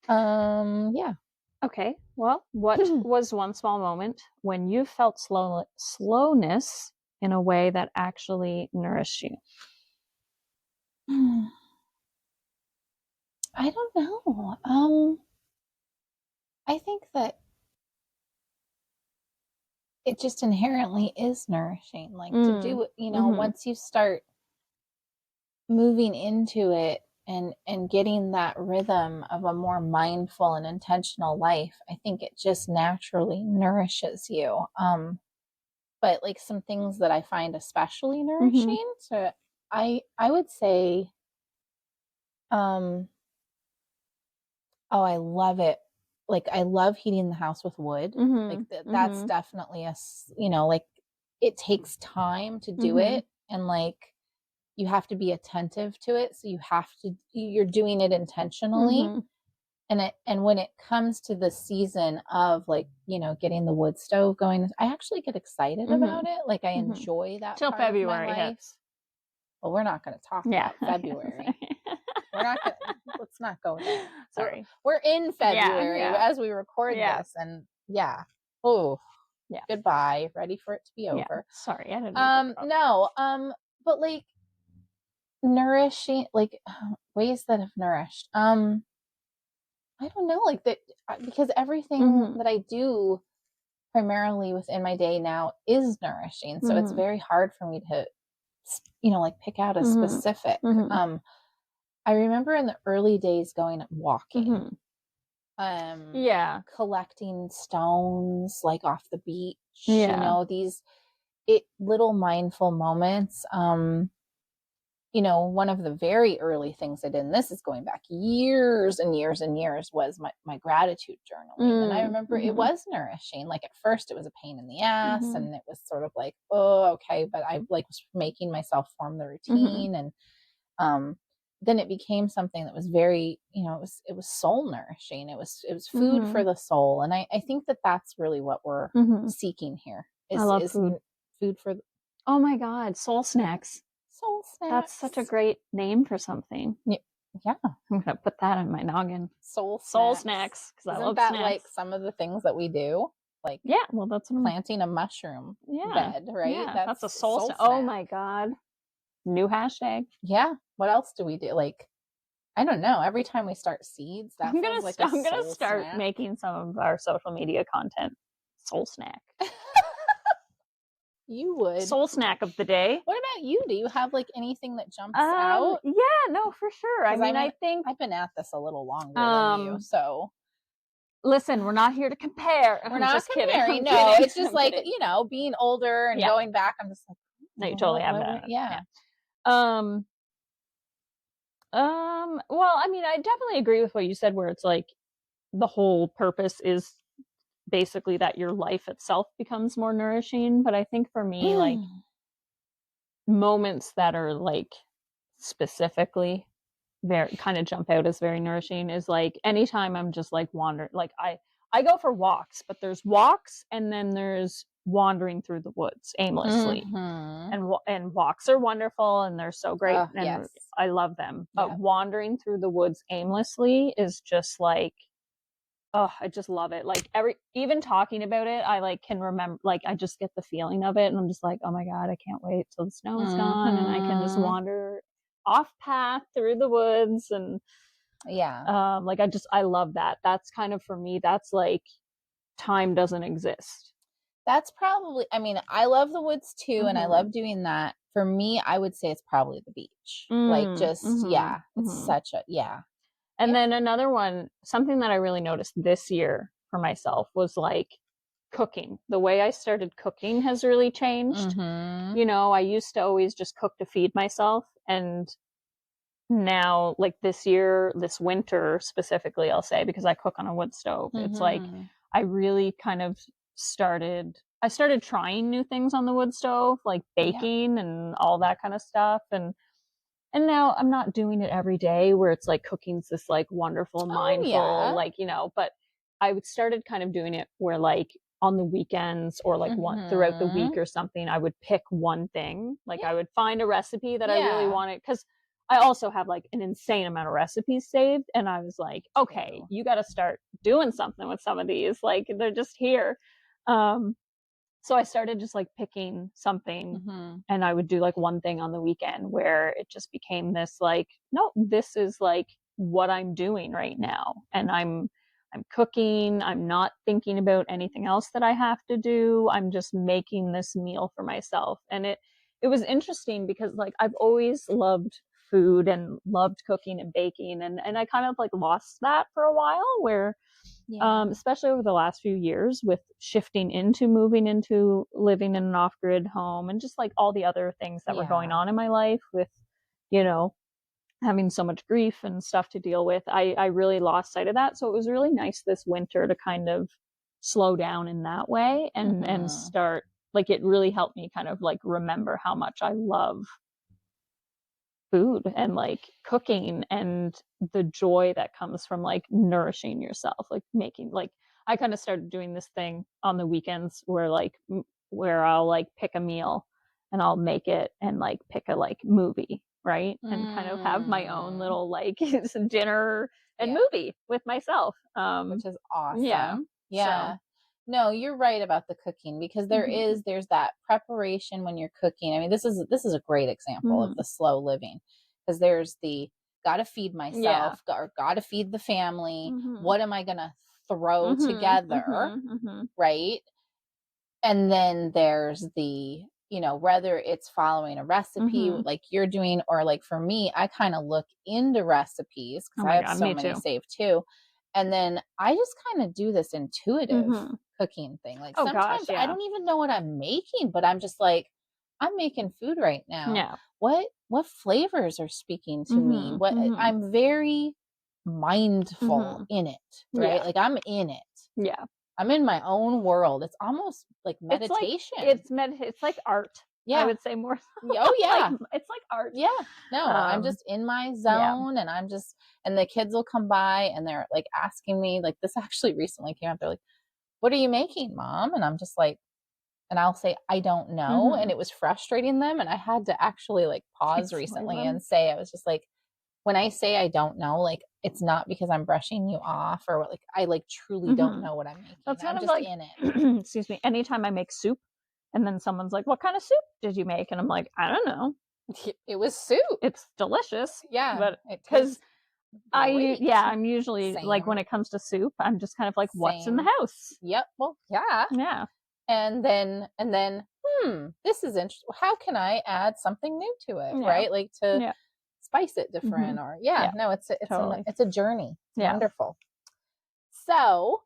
B: yeah.
A: Okay. Well, what was one small moment when you felt slowness in a way that actually nourished you?
B: I don't know. I think that it just inherently is nourishing. Like to do it, once you start moving into it and getting that rhythm of a more mindful and intentional life, I think it just naturally nourishes you. But like some things that I find especially nourishing, so I would say, oh, I love it. Like I love heating the house with wood. Like that's definitely like it takes time to do it, and like you have to be attentive to it, so you're doing it intentionally. And when it comes to the season of like getting the wood stove going, I actually get excited about it. Like I enjoy that
A: Till
B: part of my
A: February
B: life.
A: hits.
B: Well, we're not going to talk about February. We're not going to, let's not go there.
A: Sorry.
B: We're in February as we record this, and oh
A: yeah,
B: goodbye, ready for it to be over.
A: Sorry, I didn't
B: no, but like nourishing, like ways that have nourished, I don't know, like that, because everything that I do primarily within my day now is nourishing, so it's very hard for me to like pick out a specific. I remember in the early days going walking, collecting stones like off the beach, these little mindful moments. One of the very early things I did, and this is going back years and years and years, was my gratitude journaling. And I remember it was nourishing. Like at first it was a pain in the ass, and it was sort of like, oh, okay. But I like was making myself form the routine. And then it became something that was very, it was soul nourishing. It was food for the soul. And I think that that's really what we're seeking here
A: I love
B: is
A: food.
B: Food for
A: oh my God, soul snacks.
B: Soul snacks.
A: That's such a great name for something.
B: Yeah.
A: I'm gonna put that in my noggin.
B: Soul
A: snacks. Because I
B: Isn't
A: love
B: that
A: snacks.
B: like some of the things that we do? Like
A: well, that's
B: planting a mushroom bed, right?
A: Yeah, that's a soul snack. Oh my God. New hashtag.
B: Yeah. What else do we do? Like, I don't know. Every time we start seeds, that
A: I'm gonna start
B: snack.
A: making some of our social media content soul snack.
B: You would.
A: Soul snack of the day.
B: What about you? Do you have like anything that jumps out?
A: Yeah, no, for sure. I think
B: I've been at this a little longer than you, so.
A: Listen, we're not here to compare.
B: We're not comparing. No, it's just like, being older and going back. I'm just like,
A: no, you totally have that.
B: Yeah.
A: Well, I definitely agree with what you said, where it's like the whole purpose is basically that your life itself becomes more nourishing. But I think for me, like moments that are like specifically very kind of jump out as very nourishing is like anytime I'm just like wandering, like I go for walks, but there's walks and then there's wandering through the woods aimlessly. And walks are wonderful and they're so great, and I love them. But wandering through the woods aimlessly is just like, oh, I just love it. Like even talking about it, I like can remember, like I just get the feeling of it, and I'm just like, oh my God, I can't wait till the snow is gone and I can just wander off path through the woods. And like I love that. That's kind of, for me, that's like time doesn't exist.
B: That's probably, I love the woods too, and I love doing that. For me, I would say it's probably the beach. Like just it's such a
A: And then another one, something that I really noticed this year for myself was like cooking. The way I started cooking has really changed. I used to always just cook to feed myself, and now, like this year, this winter specifically, I'll say, because I cook on a wood stove, it's like I really kind of started trying new things on the wood stove, like baking and all that kind of stuff. And now I'm not doing it every day where it's like cooking's this like wonderful, mindful, like, but I started kind of doing it where like on the weekends or like one throughout the week or something, I would pick one thing. Like I would find a recipe that I really wanted, because I also have like an insane amount of recipes saved. And I was like, okay, you got to start doing something with some of these. Like they're just here. So I started just like picking something, and I would do like one thing on the weekend where it just became this like, no, this is like what I'm doing right now. And I'm cooking, I'm not thinking about anything else that I have to do. I'm just making this meal for myself. And it was interesting because like I've always loved food and loved cooking and baking, and I kind of like lost that for a while where especially over the last few years with shifting into moving into living in an off-grid home and just like all the other things that were going on in my life with, you know, having so much grief and stuff to deal with. I really lost sight of that. So it was really nice this winter to kind of slow down in that way and start, like, it really helped me kind of like remember how much I love food and like cooking and the joy that comes from like nourishing yourself, like making, like, I kind of started doing this thing on the weekends where like where I'll like pick a meal and I'll make it and like pick a like movie, right? And kind of have my own little like dinner and movie with myself.
B: Which is awesome.
A: Yeah.
B: Yeah.
A: So.
B: No, you're right about the cooking because there's that preparation when you're cooking. I mean, this is a great example of the slow living because there's the gotta feed myself or gotta feed the family. What am I gonna throw together? Right. And then there's the, whether it's following a recipe like you're doing, or like for me, I kind of look into recipes because I have so many saved too. And then I just kind of do this intuitive cooking thing. Like sometimes I don't even know what I'm making, but I'm just like, I'm making food right now.
A: Yeah.
B: What flavors are speaking to me? What I'm very mindful in it, right?
A: Yeah.
B: Like I'm in it.
A: Yeah.
B: I'm in my own world. It's almost like meditation.
A: It's like art.
B: Yeah.
A: I would say more.
B: Oh yeah.
A: Like, it's like art.
B: Yeah. No, I'm just in my zone and and the kids will come by and they're like asking me, like this actually recently came up. They're like, "What are you making, Mom?" And I'm just like, and I'll say, "I don't know." And it was frustrating them. And I had to actually like pause recently and say, I was just like, when I say I don't know, like it's not because I'm brushing you off or like I like truly don't know what I'm making.
A: That's
B: I'm
A: kind of
B: just
A: like,
B: in it.
A: excuse me, anytime I make soup and then someone's like, what kind of soup did you make? And I'm like, I don't know.
B: It was soup.
A: It's delicious.
B: Yeah.
A: But because I'm usually like when it comes to soup, I'm just kind of like, what's in the house?
B: Yep. Well, yeah.
A: Yeah.
B: And then, this is interesting. How can I add something new to it? Right. Like to spice it different or no, it's a journey. It's wonderful. So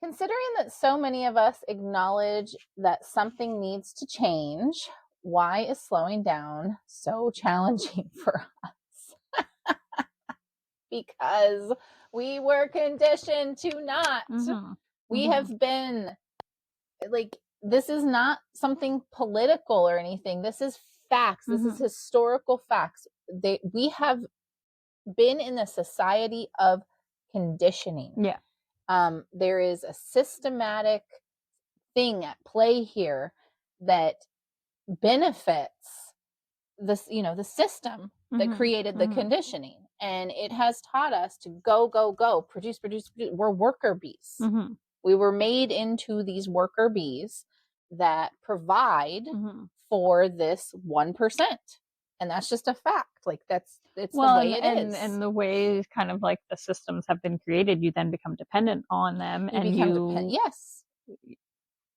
B: considering that so many of us acknowledge that something needs to change, why is slowing down so challenging for us? Because we were conditioned to not. We have been like, this is not something political or anything. This is facts. This is historical facts. We have been in a society of conditioning.
A: Yeah.
B: There is a systematic thing at play here that benefits this, the system that created the conditioning. And it has taught us to go, go, go, produce, produce, produce. We're worker bees. We were made into these worker bees that provide for this 1%. And that's just a fact. Like it's the way it is.
A: And the way kind of like the systems have been created, you then become dependent on them.
B: Yes.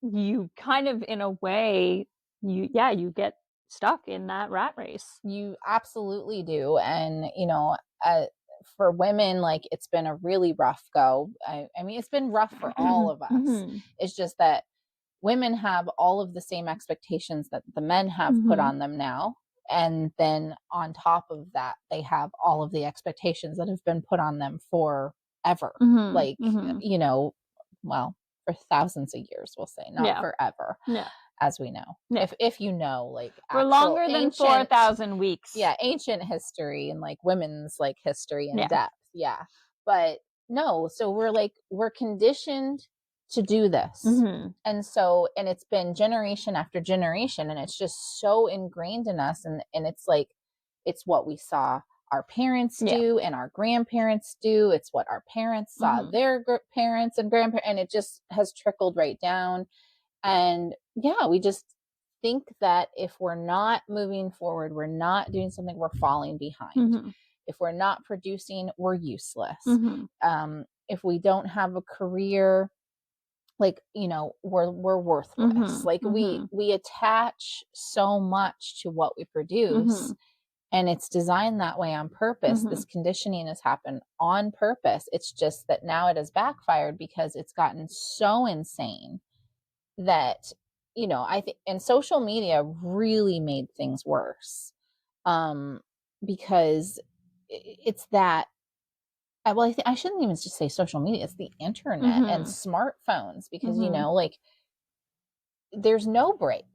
A: You kind of, in a way, you get stuck in that rat race.
B: You absolutely do. And, for women, like it's been a really rough go. I mean, it's been rough for all of us. It's just that women have all of the same expectations that the men have put on them now. And then on top of that, they have all of the expectations that have been put on them forever. Like, well, for thousands of years, we'll say, not forever.
A: Yeah.
B: As we know, if you know, like
A: for longer than 4,000 weeks.
B: Yeah, ancient history and like women's like history and depth. Yeah, but no. So we're conditioned to do this, and it's been generation after generation, and it's just so ingrained in us, and it's like it's what we saw our parents do and our grandparents do. It's what our parents saw their parents and grandparents, and it just has trickled right down. And yeah, we just think that if we're not moving forward, we're not doing something, we're falling behind.
A: Mm-hmm.
B: If we're not producing, we're useless.
A: Mm-hmm.
B: If we don't have a career, like, you know, we're worthless.
A: Mm-hmm.
B: Like
A: Mm-hmm.
B: we attach so much to what we
A: Mm-hmm.
B: produce, and it's designed that way on purpose.
A: Mm-hmm.
B: This conditioning has happened on purpose. It's just that now it has backfired because it's gotten so insane that, you know, I think, and social media really made things worse, um because it's that, well, I shouldn't even just say social media, it's the internet and
A: Mm-hmm.
B: smartphones, because, you
A: Mm-hmm.
B: know, like, there's no break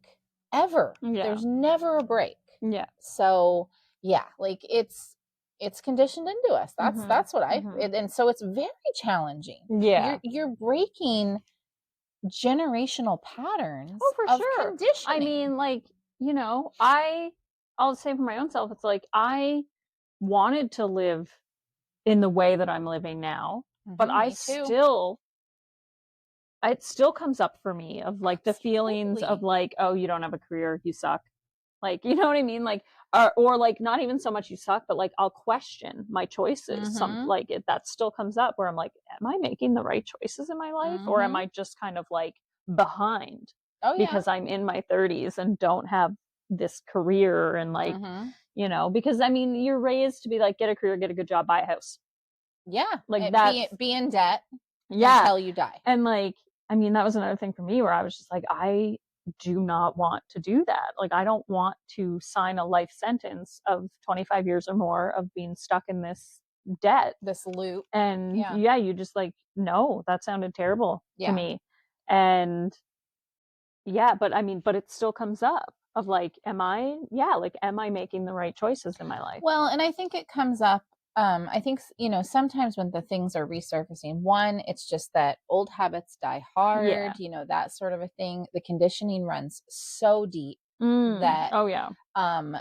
B: ever.
A: Yeah.
B: There's never a break.
A: Yeah.
B: So yeah, like it's conditioned into us.
A: Mm-hmm.
B: That's what
A: Mm-hmm.
B: and so it's very challenging.
A: Yeah.
B: You're breaking generational
A: Oh,
B: patterns
A: for
B: of
A: sure. I
B: conditioning.
A: mean, like, you know, I'll say for my own self, it's like I wanted to live in the way that I'm living now, but
B: Me too.
A: it still comes up for me of like the feelings of
B: Absolutely.
A: like, oh, you don't have a career, you suck. Like, you know what I mean? Like, or like not even so much you suck, but like I'll question my choices.
B: Mm-hmm.
A: That still comes up where I'm like, am I making the right choices in my life? Or am
B: Mm-hmm.
A: I just kind of like behind
B: Oh yeah.
A: because I'm in my 30s and don't have this career and like,
B: Mm-hmm.
A: you know, because I mean, you're raised to be like, get a career, get a good job, buy a house.
B: Yeah.
A: Like that's,
B: Be in debt
A: yeah.
B: until you die.
A: And like, I mean, that was another thing for me where I was just like, I do not want to do that. Like, I don't want to sign a life sentence of 25 years or more of being stuck in this debt.
B: This loop.
A: And
B: Yeah.
A: yeah, you just like, no, that sounded terrible to
B: Yeah.
A: me. And yeah, but I mean, but it still comes up of like, am I making the right choices in my life?
B: Well, and I think it comes up. I think, you know, sometimes when the things are resurfacing, one, it's just that old habits die hard,
A: Yeah.
B: you know, that sort of a thing. The conditioning runs so deep that
A: Oh, yeah.
B: um,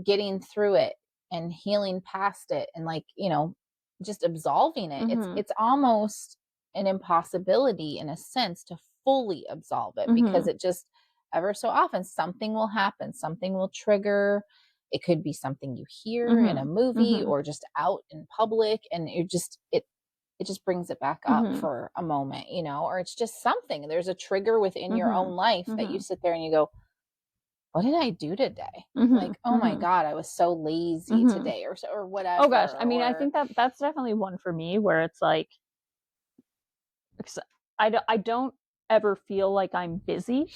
B: getting through it and healing past it and, like, you know, just absolving it,
A: Mm-hmm.
B: it's almost an impossibility in a sense to fully absolve it, because
A: Mm-hmm.
B: it just, ever so often something will happen, something will trigger. It could be something you hear in a
A: Mm-hmm.
B: movie
A: Mm-hmm.
B: or just out in public, and it just brings it back up
A: Mm-hmm.
B: for a moment, you know, or it's just something, there's a trigger within your
A: Mm-hmm.
B: own life that you
A: Mm-hmm.
B: sit there and you go, what did I do today?
A: Mm-hmm.
B: Like, oh my
A: Mm-hmm.
B: God, I was so lazy
A: Mm-hmm.
B: today, or
A: Oh gosh,
B: whatever,
A: I mean, I
B: or
A: think that that's definitely one for me where it's like I don't ever feel like I'm busy.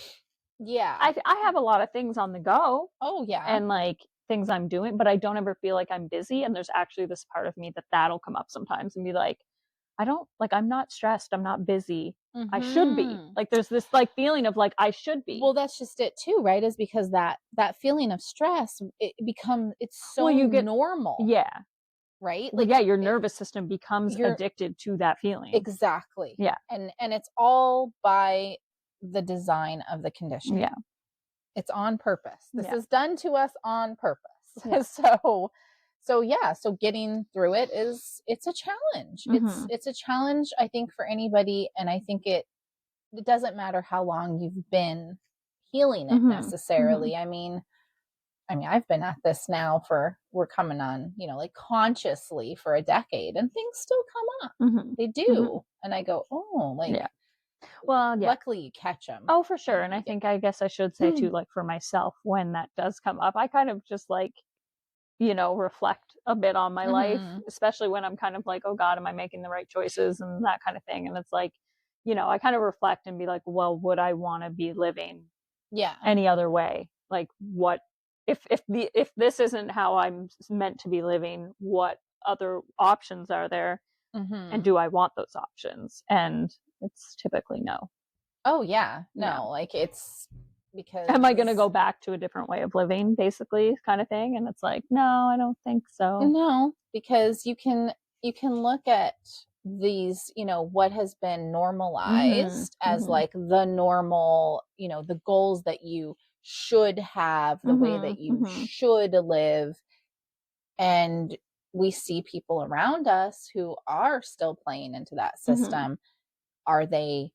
B: yeah.
A: I have a lot of things on the go
B: Oh yeah.
A: and like things I'm doing, but I don't ever feel like I'm busy. And there's actually this part of me that that'll come up sometimes and be like, I don't like I'm not stressed, I'm not busy. I should be.
B: Mm-hmm.
A: Like there's this like feeling of like I should be.
B: Well, that's just it too, right? Is because that feeling of stress, it's
A: Well,
B: so
A: you get
B: normal,
A: yeah.
B: right?
A: Well,
B: Like
A: yeah, your nervous system becomes
B: you're
A: addicted to that feeling.
B: exactly.
A: Yeah.
B: And it's all by the design of the conditioning.
A: Yeah.
B: It's on purpose. This
A: Yeah.
B: is done to us on purpose.
A: Yeah.
B: So yeah, so getting through it it's a challenge.
A: Mm-hmm.
B: It's a challenge, I think, for anybody, and I think it doesn't matter how long you've been healing it
A: Mm-hmm. Mm-hmm.
B: necessarily. I mean, I've been at this now for, we're coming on, you know, like consciously for a decade, and things still come up.
A: Mm-hmm.
B: They
A: Mm-hmm.
B: do. And I go, oh, like,
A: Yeah. Well, yeah.
B: luckily you catch them.
A: Oh, for sure.
B: You,
A: And I
B: you get,
A: think I guess I should say too, like for myself, when that does come up, I kind of just like, you know, reflect a bit on my life,
B: mm-hmm.
A: especially when I'm kind of like, oh God, am I making the right choices and that kind of thing. And it's like, you know, I kind of reflect and be like, well, would I want to be living
B: Yeah.
A: any other way? Like what if this isn't how I'm meant to be living, what other options are there? And
B: Mm-hmm.
A: do I want those options? And it's typically no.
B: Oh yeah,
A: Yeah.
B: no, like it's
A: Am I going to
B: because
A: go back to a different way of living, basically, kind of thing? And it's like, no, I don't think so.
B: no, because you can look at these, you know, what has been
A: Mm-hmm.
B: normalized as
A: Mm-hmm.
B: like the normal, you know, the goals that you should have, the way
A: Mm-hmm.
B: that you
A: Mm-hmm.
B: should live, and we see people around us who are still playing into that
A: Mm-hmm.
B: system. Are they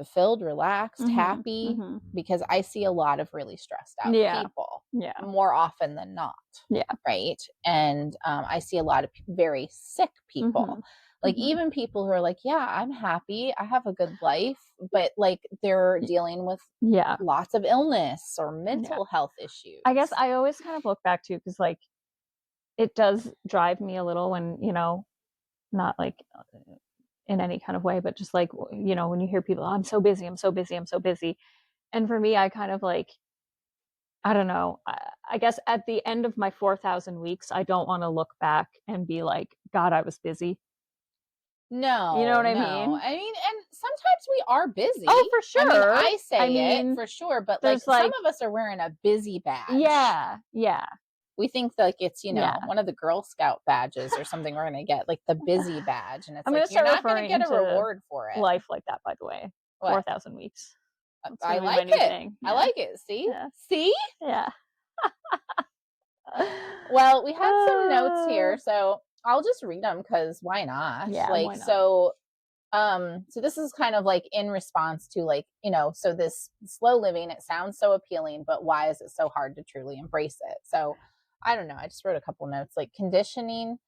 B: fulfilled, relaxed, happy, because I see a lot of really stressed out people more often than not. Right. And I see a lot of very sick people. Like even people who are like, yeah, I'm happy, I have a good life, but like they're dealing with lots of illness or mental health issues.
A: I guess I always kind of look back to, because like it does drive me a little when, not like in any kind of way, but just like, when you hear people, oh, I'm so busy, I'm so busy, I'm so busy. And for me, I kind of like, I don't know. I guess at the end of my 4,000 weeks, I don't want to look back and be like, God, I was busy.
B: No,
A: you know what I mean?
B: I mean, and sometimes we are busy.
A: Oh, for sure.
B: I say it for sure, but like some of us are wearing a busy badge.
A: Yeah.
B: We think like it's, one of the Girl Scout badges or something we're going to get, like the busy badge. And it's
A: I'm
B: like,
A: you're not
B: going to get a reward for it.
A: Life like that, by the way. What? 4,000 weeks.
B: I like it. I like it. See?
A: Yeah.
B: See?
A: Yeah.
B: Well, we have some notes here, so I'll just read them because why not?
A: Yeah,
B: like,
A: why not?
B: So this is kind of like in response to like, so this slow living, it sounds so appealing, but why is it so hard to truly embrace it? So I don't know. I just wrote a couple notes, like conditioning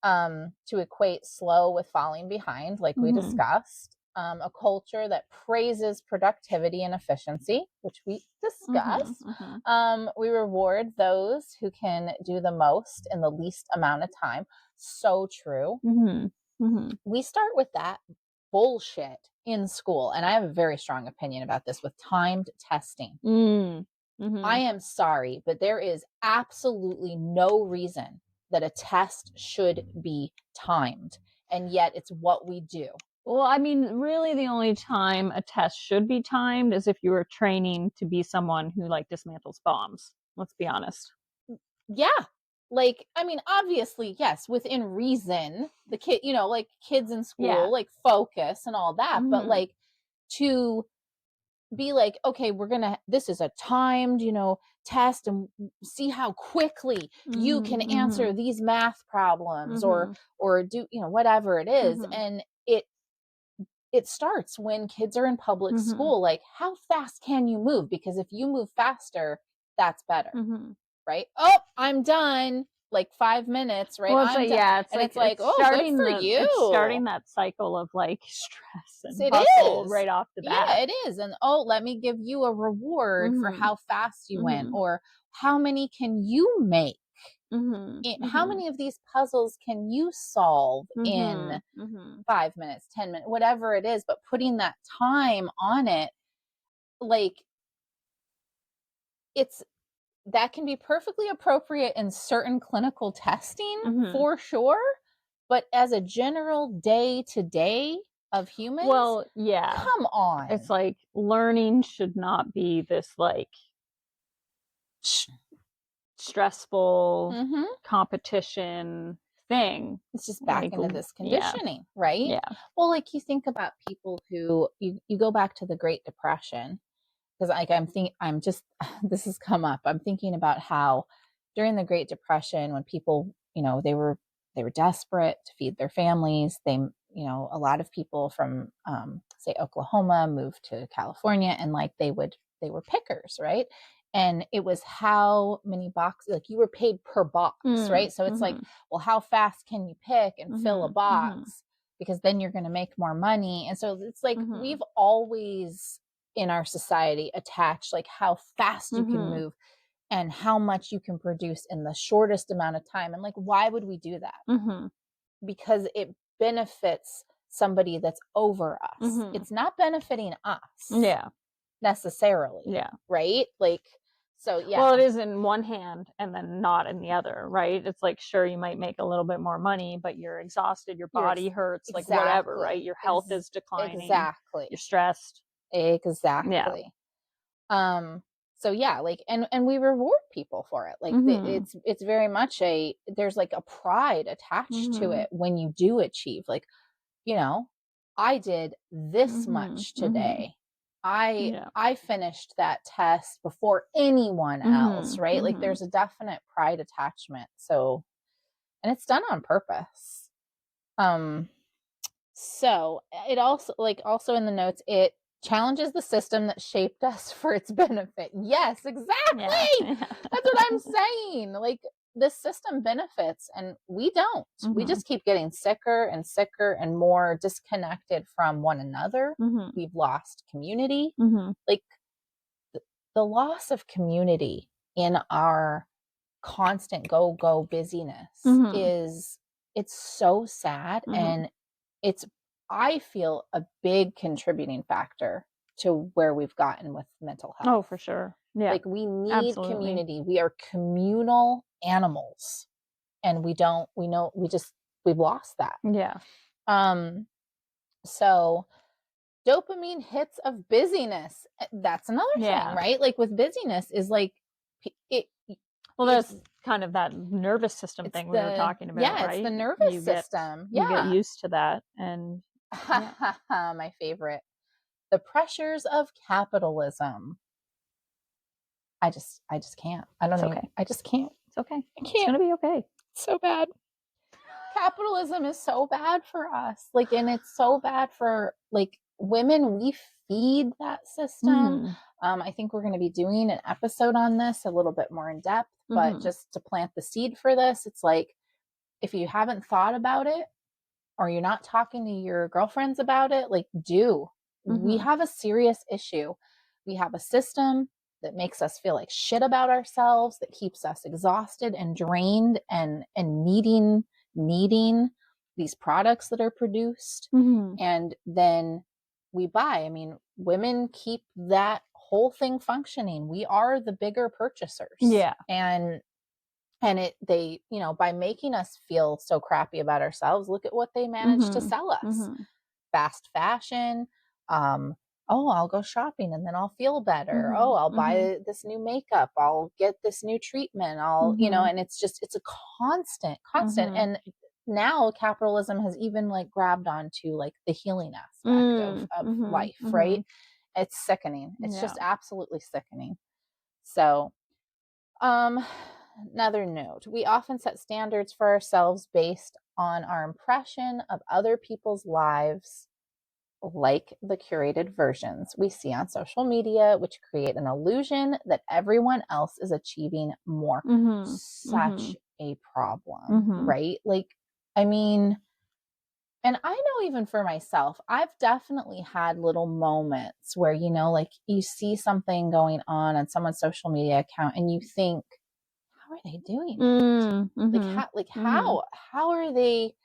B: to equate slow with falling behind, like we discussed. A culture that praises productivity and efficiency, which we discussed. We reward those who can do the most in the least amount of time. So true. We start with that bullshit in school. And I have a very strong opinion about this with timed testing. I am sorry, but there is absolutely no reason that a test should be timed. And yet it's what we do.
A: Well, I mean, really the only time a test should be timed is if you were training to be someone who like dismantles bombs. Let's be honest.
B: Yeah. Like, I mean, obviously, yes, within reason, the kid, like kids in school, like focus and all that. But like to be like, okay, this is a timed, test and see how quickly you can answer these math problems or do, whatever it is. And it starts when kids are in public school. Like, how fast can you move? Because if you move faster, that's better. Right? Oh, I'm done. Like 5 minutes, right?
A: Well, it's
B: and it's like, oh, good for you.
A: It's starting that cycle of like stress and hustle right off the bat.
B: Yeah, it is. And let me give you a reward for how fast you went, or how many can you make? How many of these puzzles can you solve in 5 minutes, 10 minutes, whatever it is, but putting that time on it, like that can be perfectly appropriate in certain clinical testing for sure. But as a general day to day of humans,
A: well, yeah,
B: come on.
A: It's like learning should not be this like stressful competition thing.
B: It's just back into this conditioning, right?
A: Yeah.
B: Well, like you think about people who you go back to the Great Depression, because like this has come up. I'm thinking about how during the Great Depression, when people, they were desperate to feed their families, they, a lot of people from say Oklahoma moved to California, and like they were pickers, right? And it was how many boxes, like you were paid per box, right? So it's like, well, how fast can you pick and fill a box? Because then you're going to make more money. And so it's like we've always in our society attached like how fast you can move and how much you can produce in the shortest amount of time. And like, why would we do that? Because it benefits somebody that's over us. It's not benefiting us.
A: Yeah.
B: Necessarily.
A: Yeah.
B: Right? Like, so yeah.
A: Well, it is in one hand and then not in the other, right? It's like, sure, you might make a little bit more money, but you're exhausted, your body hurts, like whatever, right? Your health is declining.
B: Exactly.
A: You're stressed.
B: Exactly. Yeah. So yeah, like, and we reward people for it. Like it's very much there's like a pride attached to it when you do achieve, like, I did this much today. I finished that test before anyone else, right? Like there's a definite pride attachment. So, and it's done on purpose. So it also in the notes, it challenges the system that shaped us for its benefit. Yes, exactly.
A: Yeah.
B: That's what I'm saying. Like, this system benefits and we don't. We just keep getting sicker and sicker and more disconnected from one another. We've lost community. Like, the loss of community in our constant go busyness is, it's so sad, and it's, I feel, a big contributing factor to where we've gotten with mental health.
A: Oh, for sure. Yeah.
B: Like, we need community. We are communal animals, and we've lost that.
A: Yeah.
B: So dopamine hits of busyness, that's another thing, right? Like, with busyness is like,
A: well, that's kind of that nervous system thing we were talking about, right?
B: It's the nervous system.
A: You get used to that. And
B: my favorite, the pressures of capitalism. I just can't. I don't know. I just can't.
A: It's okay.
B: I can't.
A: It's gonna be okay.
B: It's so bad. Capitalism is so bad for us. Like, and it's so bad for, like, women. We feed that system. I think we're going to be doing an episode on this a little bit more in depth, but just to plant the seed for this, it's like, if you haven't thought about it, or you're not talking to your girlfriends about it, like, we have a serious issue. We have a system that makes us feel like shit about ourselves, that keeps us exhausted and drained and needing these products that are produced. And then we buy. I mean, women keep that whole thing functioning. We are the bigger purchasers.
A: Yeah.
B: And they, by making us feel so crappy about ourselves, look at what they managed to sell us. Fast fashion. Oh, I'll go shopping and then I'll feel better. Oh, I'll buy this new makeup. I'll get this new treatment. And it's a constant. And now capitalism has even, like, grabbed onto, like, the healing aspect of life, right? It's sickening. It's just absolutely sickening. So, another note, we often set standards for ourselves based on our impression of other people's lives, like the curated versions we see on social media, which create an illusion that everyone else is achieving more. Such a problem, right? Like, I mean, and I know, even for myself, I've definitely had little moments where, like, you see something going on someone's social media account and you think, how are they doing it? How are they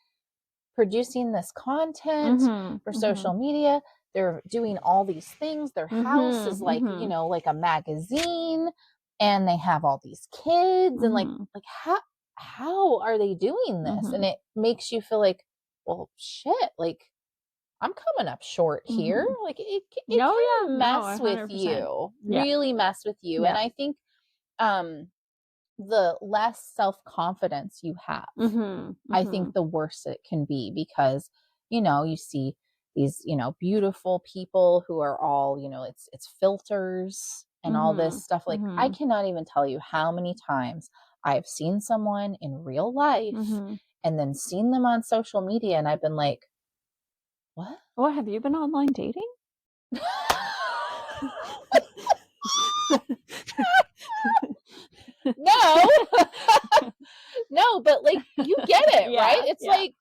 B: producing this content for social media? They're doing all these things. Their house is like, like a magazine, and they have all these kids, and like how are they doing this? And it makes you feel like, well, shit, like, I'm coming up short here. Like, it can mess with you, really mess with you. And I think the less self-confidence you have, I think the worse it can be, because, you see these, beautiful people who are all, it's filters and all this stuff. Like, I cannot even tell you how many times I've seen someone in real life and then seen them on social media, and I've been like, what?
A: What, have you been online dating?
B: No. No, but, like, you get it, right? It's like,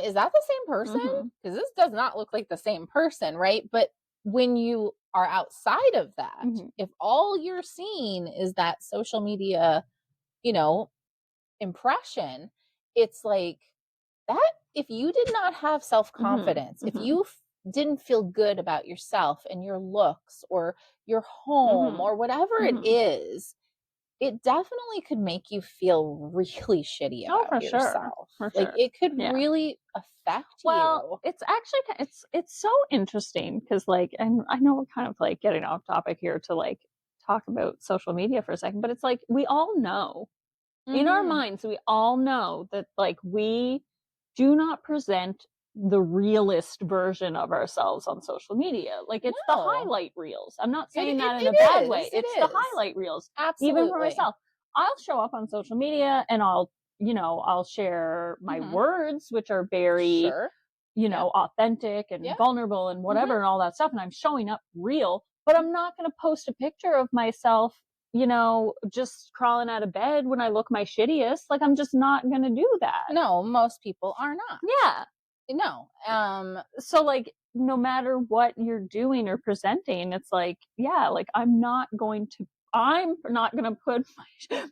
B: is that the same person? Because this does not look like the same person, right? But when you are outside of that, if all you're seeing is that social media, impression, it's like that. If you did not have self-confidence, if you didn't feel good about yourself and your looks or your home or whatever it is, it definitely could make you feel really shitty about yourself.
A: For
B: like,
A: sure.
B: It could really affect you.
A: Well, it's actually, it's so interesting, because, like, and I know we're kind of, like, getting off topic here to, like, talk about social media for a second, but it's like, we all know in our minds, we all know that, like, we do not present the realist version of ourselves on social media. Like, it's the highlight reels. I'm not saying that in a bad way. It's the highlight reels.
B: Absolutely.
A: Even for myself, I'll show up on social media and I'll share my words, which are very, you know, authentic and vulnerable and whatever and all that stuff. And I'm showing up real, but I'm not going to post a picture of myself, you know, just crawling out of bed when I look my shittiest. Like, I'm just not going to do that.
B: No, most people are not.
A: Yeah.
B: No.
A: So like, no matter what you're doing or presenting, it's like, yeah, like I'm not going to put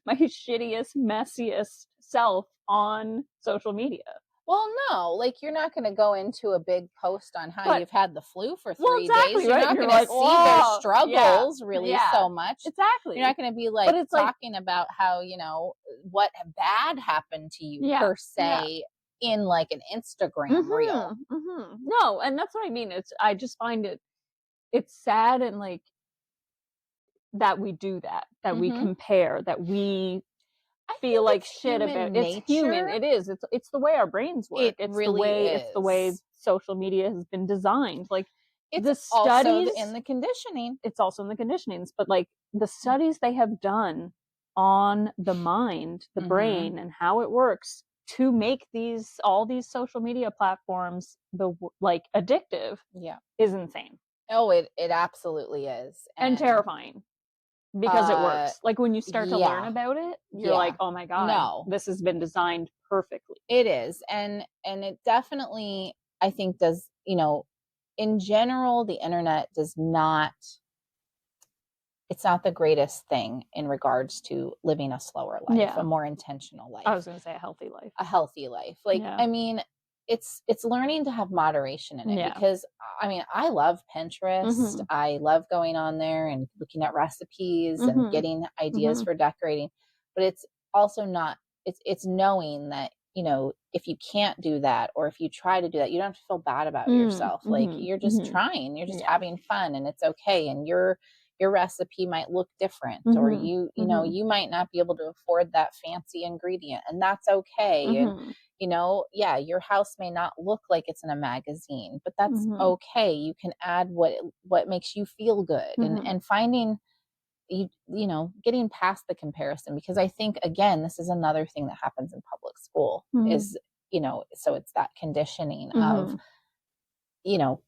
A: my shittiest, messiest self on social media.
B: Well, no, like you're not going to go into a big post on how you've had the flu for 3
A: exactly,
B: days. You're
A: right?
B: not going to see their struggles really so much.
A: Exactly.
B: You're not going to be like talking about how, you know, what bad happened to you per se in like an Instagram reel.
A: No, and that's what I mean. I just find it's sad and like that we do that we compare, that we feel like shit about it. It's human. It is. It's the way our brains work. It's the way social media has been designed. Like
B: it's
A: the studies
B: also in the conditioning.
A: It's also in the conditionings, but like the studies they have done on the mind, the brain, and how it works to make all these social media platforms like addictive, is insane.
B: Oh, it absolutely is,
A: and terrifying. Because it works. Like when you start to learn about it, you're like, oh my God, this has been designed perfectly.
B: It is. And it definitely, I think, does, you know, in general, the internet does not, it's not the greatest thing in regards to living a slower life, a more intentional life.
A: I was going to say a healthy life.
B: A healthy life. Like, I mean, it's learning to have moderation in it because I mean, I love Pinterest. I love going on there and looking at recipes and getting ideas for decorating, but it's also not, it's knowing that, you know, if you can't do that, or if you try to do that, you don't have to feel bad about yourself. Like you're just trying, you're just having fun, and it's okay. And your recipe might look different, or you know, you might not be able to afford that fancy ingredient, and that's okay. And you know, your house may not look like it's in a magazine, but that's okay. You can add what makes you feel good, and finding, you know, getting past the comparison. Because I think, again, this is another thing that happens in public school is, you know, so it's that conditioning of, you know,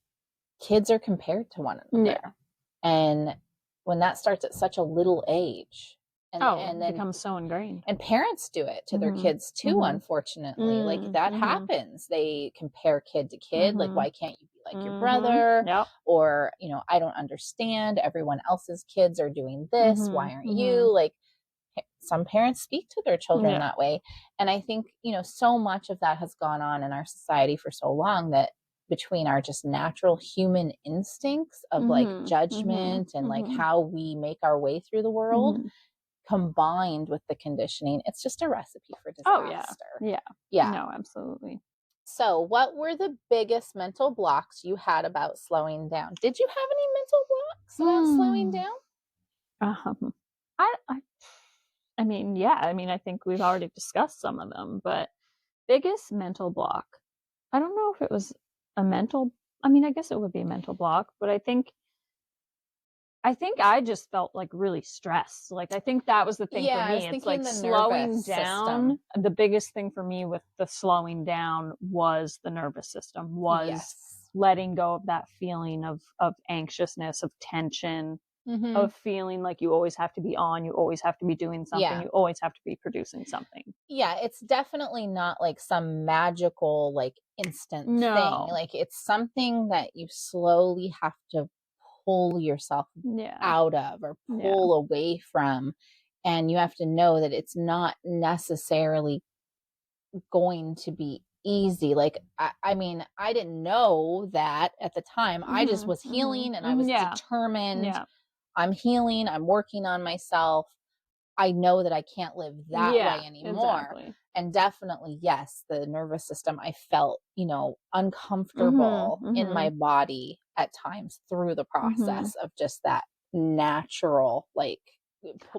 B: kids are compared to one another. And when that starts at such a little age, and then
A: it becomes so ingrained.
B: And parents do it to their kids too, unfortunately. Like that happens. They compare kid to kid. Like, why can't you be like your brother? Or, you know, I don't understand. Everyone else's kids are doing this. Why aren't you? Like, some parents speak to their children that way. And I think, you know, so much of that has gone on in our society for so long, that between our just natural human instincts of like judgment and like how we make our way through the world, combined with the conditioning, it's just a recipe for disaster.
A: No, absolutely.
B: So what were the biggest mental blocks you had about slowing down? Did you have any mental blocks about slowing down?
A: I mean, I think we've already discussed some of them, but biggest mental block, I don't know if it was a mental, I guess it would be a mental block, but I think I just felt like really stressed. Like, I think that was the thing for me. It's like slowing down. The biggest thing for me with the slowing down was the nervous system, was letting go of that feeling of anxiousness, of tension, of feeling like you always have to be on, you always have to be doing something, you always have to be producing something.
B: It's definitely not like some magical, like instant thing. Like, it's something that you slowly have to pull yourself out of, or pull away from. And you have to know that it's not necessarily going to be easy. Like, I mean, I didn't know that at the time. I just was healing, and I was determined. I'm healing. I'm working on myself. I know that I can't live that way anymore. Exactly. And definitely, yes, the nervous system, I felt, you know, uncomfortable in my body at times through the process of just that natural, like,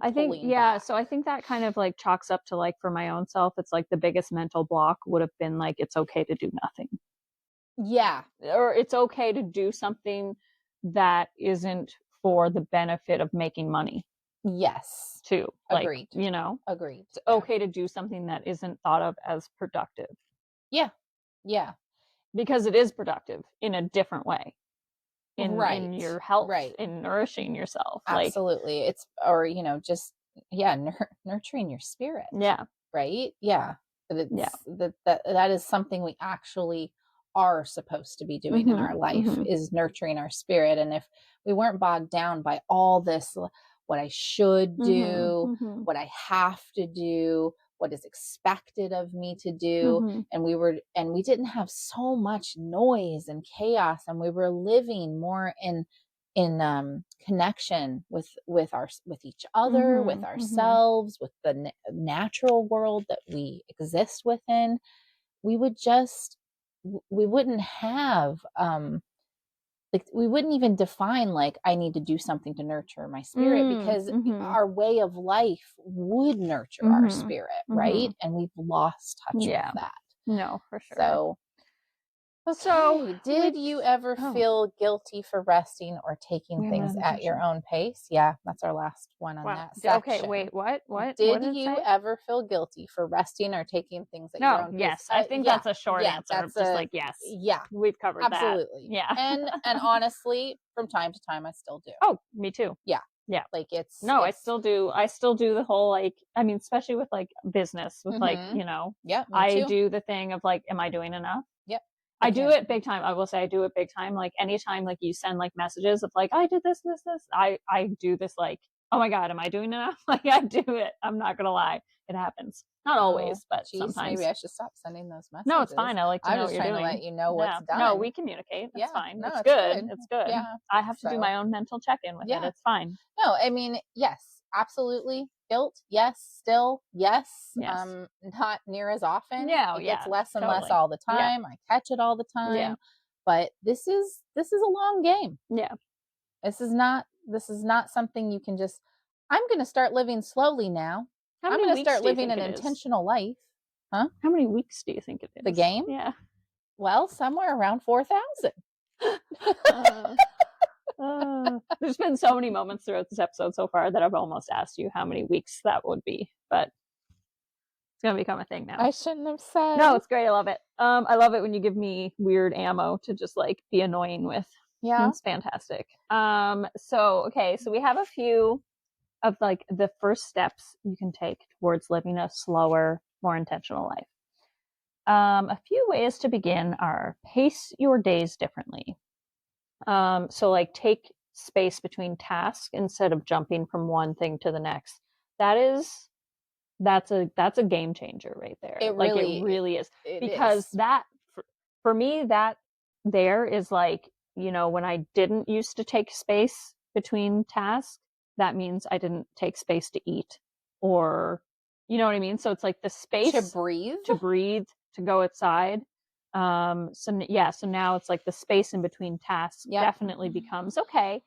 A: I think, back. So I think that kind of like chalks up to, like, for my own self, it's like the biggest mental block would have been like, it's okay to do nothing. Or it's okay to do something that isn't for the benefit of making money. Too. Like,
B: agreed.
A: You know?
B: Agreed.
A: It's okay to do something that isn't thought of as productive.
B: Yeah.
A: because it is productive in a different way, in
B: Right.
A: your health,
B: Right.
A: in nourishing yourself. Like,
B: Absolutely. It's, or, just, yeah, nurturing your spirit.
A: yeah,
B: Right. Yeah. But
A: yeah.
B: that is something we actually are supposed to be doing in our life, is nurturing our spirit. And if we weren't bogged down by all this, what I should do, what I have to do, what is expected of me to do, and we didn't have so much noise and chaos, and we were living more in connection with each other, with ourselves, with the natural world that we exist within, we wouldn't have like, we wouldn't even define, like, I need to do something to nurture my spirit, because our way of life would nurture our spirit, right? And we've lost touch with
A: Yeah.
B: that.
A: No, for sure.
B: So,
A: So,
B: okay, did you ever feel guilty for resting or taking things at your own pace? Yeah, that's our last one on that
A: Okay,
B: section.
A: wait, what? What
B: Did
A: did it
B: you
A: say?
B: ever feel guilty for resting or taking things at your
A: No,
B: own pace?
A: yes. I think that's a short
B: Yeah,
A: answer.
B: that's
A: Just like, yes.
B: yeah,
A: We've covered that.
B: absolutely.
A: Yeah.
B: And honestly, from time to time, I still do.
A: Oh, me too.
B: Yeah,
A: Yeah.
B: like
A: No, I still do. I still do the whole, like, I mean, especially with like business, with like,
B: yeah, me
A: I
B: too.
A: do the thing of like, am I doing enough?
B: Yep.
A: I do it big time. I will say I do it big time. Like anytime like you send like messages of like, I did this, I do this like, oh my God, am I doing enough? Like I do it. I'm not gonna lie. It happens. Not always, but sometimes.
B: Maybe I should stop sending those messages.
A: No, it's fine. I like to
B: I'm
A: know what
B: just
A: you're
B: trying to
A: doing.
B: let you know what's done.
A: No, we communicate. It's
B: Yeah,
A: fine.
B: no,
A: It's
B: it's
A: good.
B: good.
A: It's good.
B: Yeah.
A: I have to do
B: So,
A: my own mental check-in with it. It's fine.
B: no, I mean, yes, absolutely. Guilt, yes. Still, yes.
A: Yes.
B: Not near as often.
A: Yeah,
B: It gets less and less
A: totally.
B: all the
A: Yeah.
B: time. I catch it all the
A: Yeah.
B: time. But this is a long game.
A: Yeah.
B: This is not something you can just, I'm going to start living slowly now.
A: How
B: I'm
A: many
B: going to
A: weeks
B: start
A: do you
B: living
A: think
B: an
A: it is?
B: intentional life. Huh?
A: How many weeks do you think it
B: The
A: is?
B: game?
A: Yeah.
B: Well, somewhere around 4,000.
A: There's been so many moments throughout this episode so far that I've almost asked you how many weeks that would be, but it's gonna become a thing now.
B: I shouldn't have said.
A: No, it's great. I love it. I love it when you give me weird ammo to just like be annoying with.
B: Yeah.
A: It's fantastic. So we have a few of like the first steps you can take towards living a slower, more intentional life. A few ways to begin are pace your days differently. So like take space between tasks instead of jumping from one thing to the next. That's a game changer right there. It really is. Because that for me, that there is like, when I didn't used to take space between tasks, that means I didn't take space to eat, or you know what I mean? So it's like the space
B: to breathe,
A: to go outside. So now it's like the space in between tasks definitely becomes okay.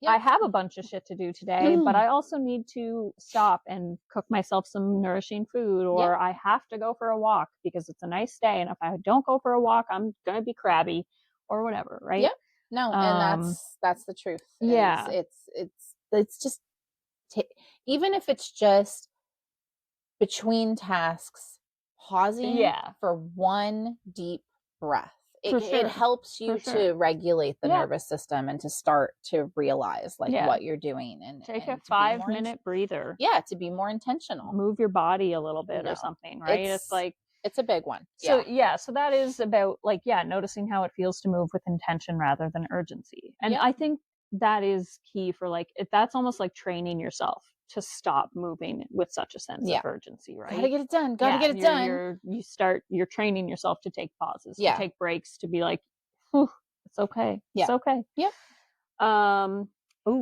A: I have a bunch of shit to do today, but I also need to stop and cook myself some nourishing food, or I have to go for a walk because it's a nice day. And if I don't go for a walk, I'm going to be crabby or whatever. Right.
B: Yep. No. And that's the truth.
A: Yeah.
B: It's just, even if it's just between tasks, pausing for one deep breath. It helps you to regulate the nervous system and to start to realize what you're doing, and
A: take a 5-minute breather.
B: Yeah, to be more intentional.
A: Move your body a little bit or something, right? It's like
B: it's a big one.
A: So so that is about noticing how it feels to move with intention rather than urgency. And I think that is key for that's almost like training yourself to stop moving with such a sense of urgency, right?
B: Gotta get it done. Gotta get it done.
A: You're training yourself to take pauses, to take breaks, to be like, it's okay. It's okay.
B: Yep.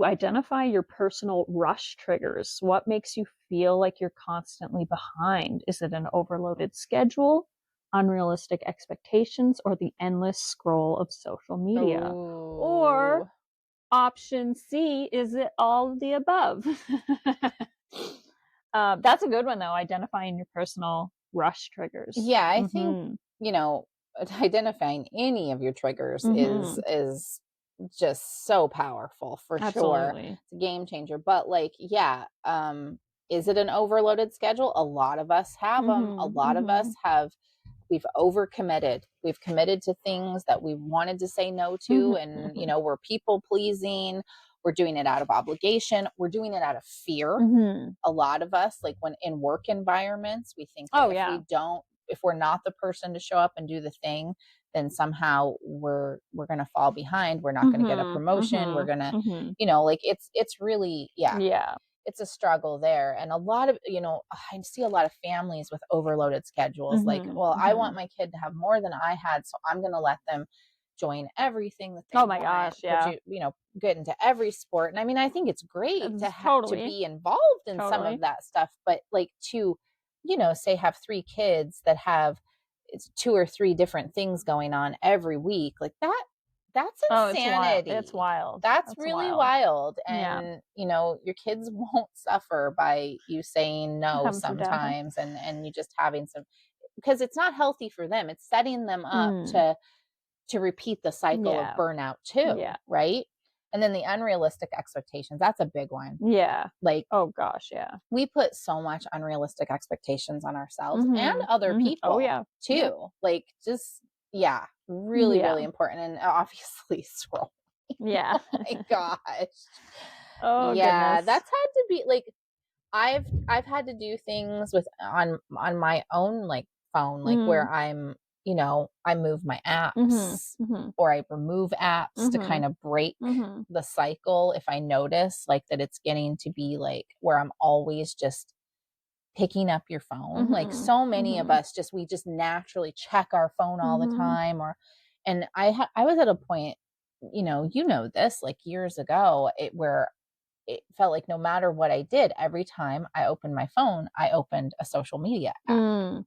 A: Identify your personal rush triggers. What makes you feel like you're constantly behind? Is it an overloaded schedule, unrealistic expectations, or the endless scroll of social media? Or option C, is it all of the above? That's a good one, though, identifying your personal rush triggers.
B: Yeah, I think, identifying any of your triggers is just so powerful, for sure. It's a game changer. But is it an overloaded schedule? A lot of us have them. A lot of us have we've overcommitted. We've committed to things that we wanted to say no to. And, we're people pleasing. We're doing it out of obligation. We're doing it out of fear. A lot of us, like when in work environments, we think that if we're not the person to show up and do the thing, then somehow we're going to fall behind. We're not going to get a promotion. We're going to, like it's really, it's a struggle there. And a lot of, I see a lot of families with overloaded schedules. Like, well, I want my kid to have more than I had, so I'm going to let them join everything that they get into every sport. And I mean, I think it's great to have to be involved in some of that stuff, but like to, say have 3 kids that have it's 2 or 3 different things going on every week, like that's insanity.
A: It's wild.
B: That's really wild. And, your kids won't suffer by you saying no sometimes and you just having some, because it's not healthy for them. It's setting them up to repeat the cycle of burnout too. Right. And then the unrealistic expectations. That's a big one.
A: Yeah.
B: Like,
A: oh gosh. Yeah.
B: We put so much unrealistic expectations on ourselves and other people too. Yeah. Like just, really, really important. And obviously scroll.
A: Yeah.
B: Oh my gosh.
A: Oh goodness.
B: That's had to be like, I've had to do things with on my own like phone, like where I'm, I move my apps or I remove apps to kind of break the cycle. If I notice like that it's getting to be like where I'm always just picking up your phone. Like so many of us we just naturally check our phone all the time. And I was at a point, this like years ago, where it felt like no matter what I did, every time I opened my phone, I opened a social media app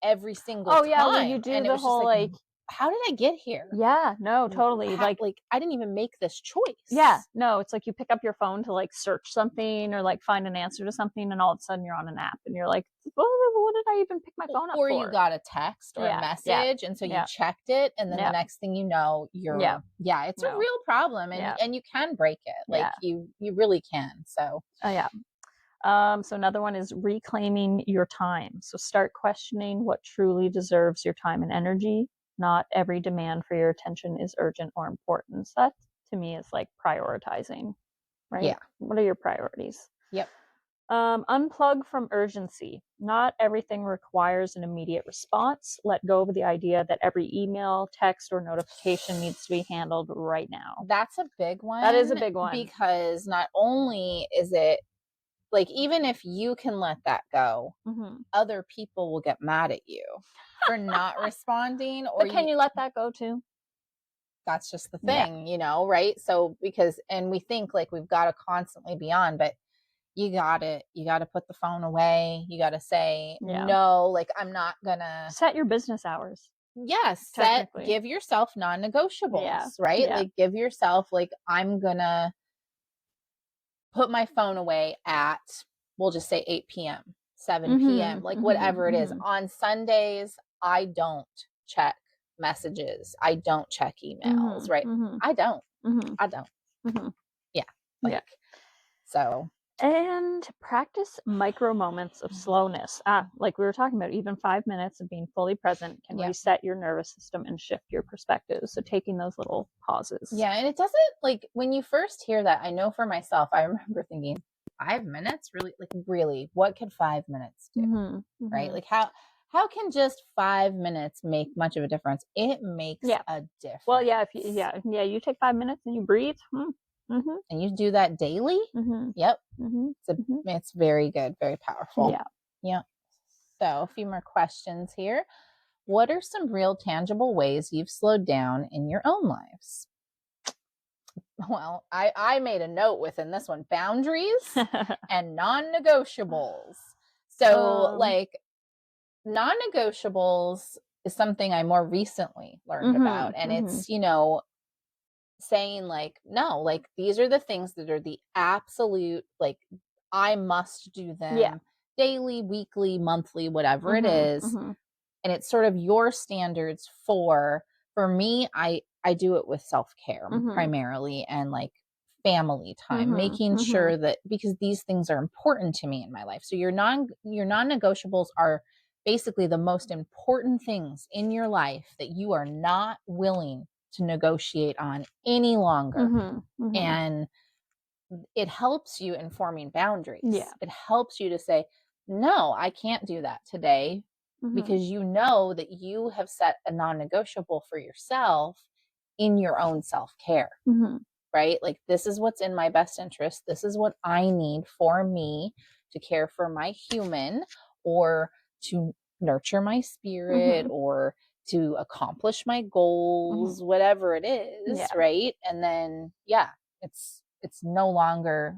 B: every single time.
A: Well, you do
B: and
A: the whole like,
B: how did I get here?
A: Yeah, no, totally.
B: Like I didn't even make this choice.
A: Yeah, no, it's like you pick up your phone to like search something or like find an answer to something, and all of a sudden you're on an app and you're like, what did I even pick my phone up for?
B: Or you got a text or a message, and so you checked it, and then the next thing you know, you're it's a real problem, and you can break it. Like you really can. So
A: so another one is reclaiming your time. So start questioning what truly deserves your time and energy. Not every demand for your attention is urgent or important. So that to me is like prioritizing, right?
B: Yeah.
A: What are your priorities?
B: Yep.
A: Unplug from urgency. Not everything requires an immediate response. Let go of the idea that every email, text, or notification needs to be handled right now.
B: That's a big one.
A: That is a big one.
B: Because not only is it like, even if you can let that go, other people will get mad at you for not responding. Or
A: but can you let that go too?
B: That's just the thing, right? So and we think like we've got to constantly be on, but you got to put the phone away. You got to say, no, like I'm not gonna
A: set your business hours.
B: Yes. Give yourself non-negotiables, right?
A: Yeah.
B: Like give yourself like, I'm gonna put my phone away at, we'll just say 8 p.m., 7 p.m., like whatever it is. On Sundays, I don't check messages. I don't check emails, right? I don't. Yeah. So.
A: And practice micro moments of slowness. Like we were talking about, even 5 minutes of being fully present can reset your nervous system and shift your perspective. So taking those little pauses.
B: Yeah. And it doesn't, like, when you first hear that, I know for myself, I remember thinking 5 minutes, really, what could 5 minutes do? Right? Like how can just 5 minutes make much of a difference? It makes a difference.
A: Well, you take 5 minutes and you breathe.
B: And you do that daily. Yep. It's very good, very powerful. Yeah. So a few more questions here. What are some real tangible ways you've slowed down in your own lives? Well, I made a note within this one: boundaries and non-negotiables. So like non-negotiables is something I more recently learned about. And it's, saying like, no, like these are the things that are the absolute, like I must do them daily, weekly, monthly, whatever it is. And it's sort of your standards for me, I do it with self-care primarily, and like family time, making sure that, because these things are important to me in my life. So your non-negotiables are basically the most important things in your life that you are not willing to negotiate on any longer. And it helps you in forming boundaries.
A: Yeah.
B: It helps you to say, no, I can't do that today, because you know that you have set a non-negotiable for yourself in your own self-care, right? Like, this is what's in my best interest. This is what I need for me to care for my human, or to nurture my spirit, or to accomplish my goals, whatever it is, right? And then, it's no longer,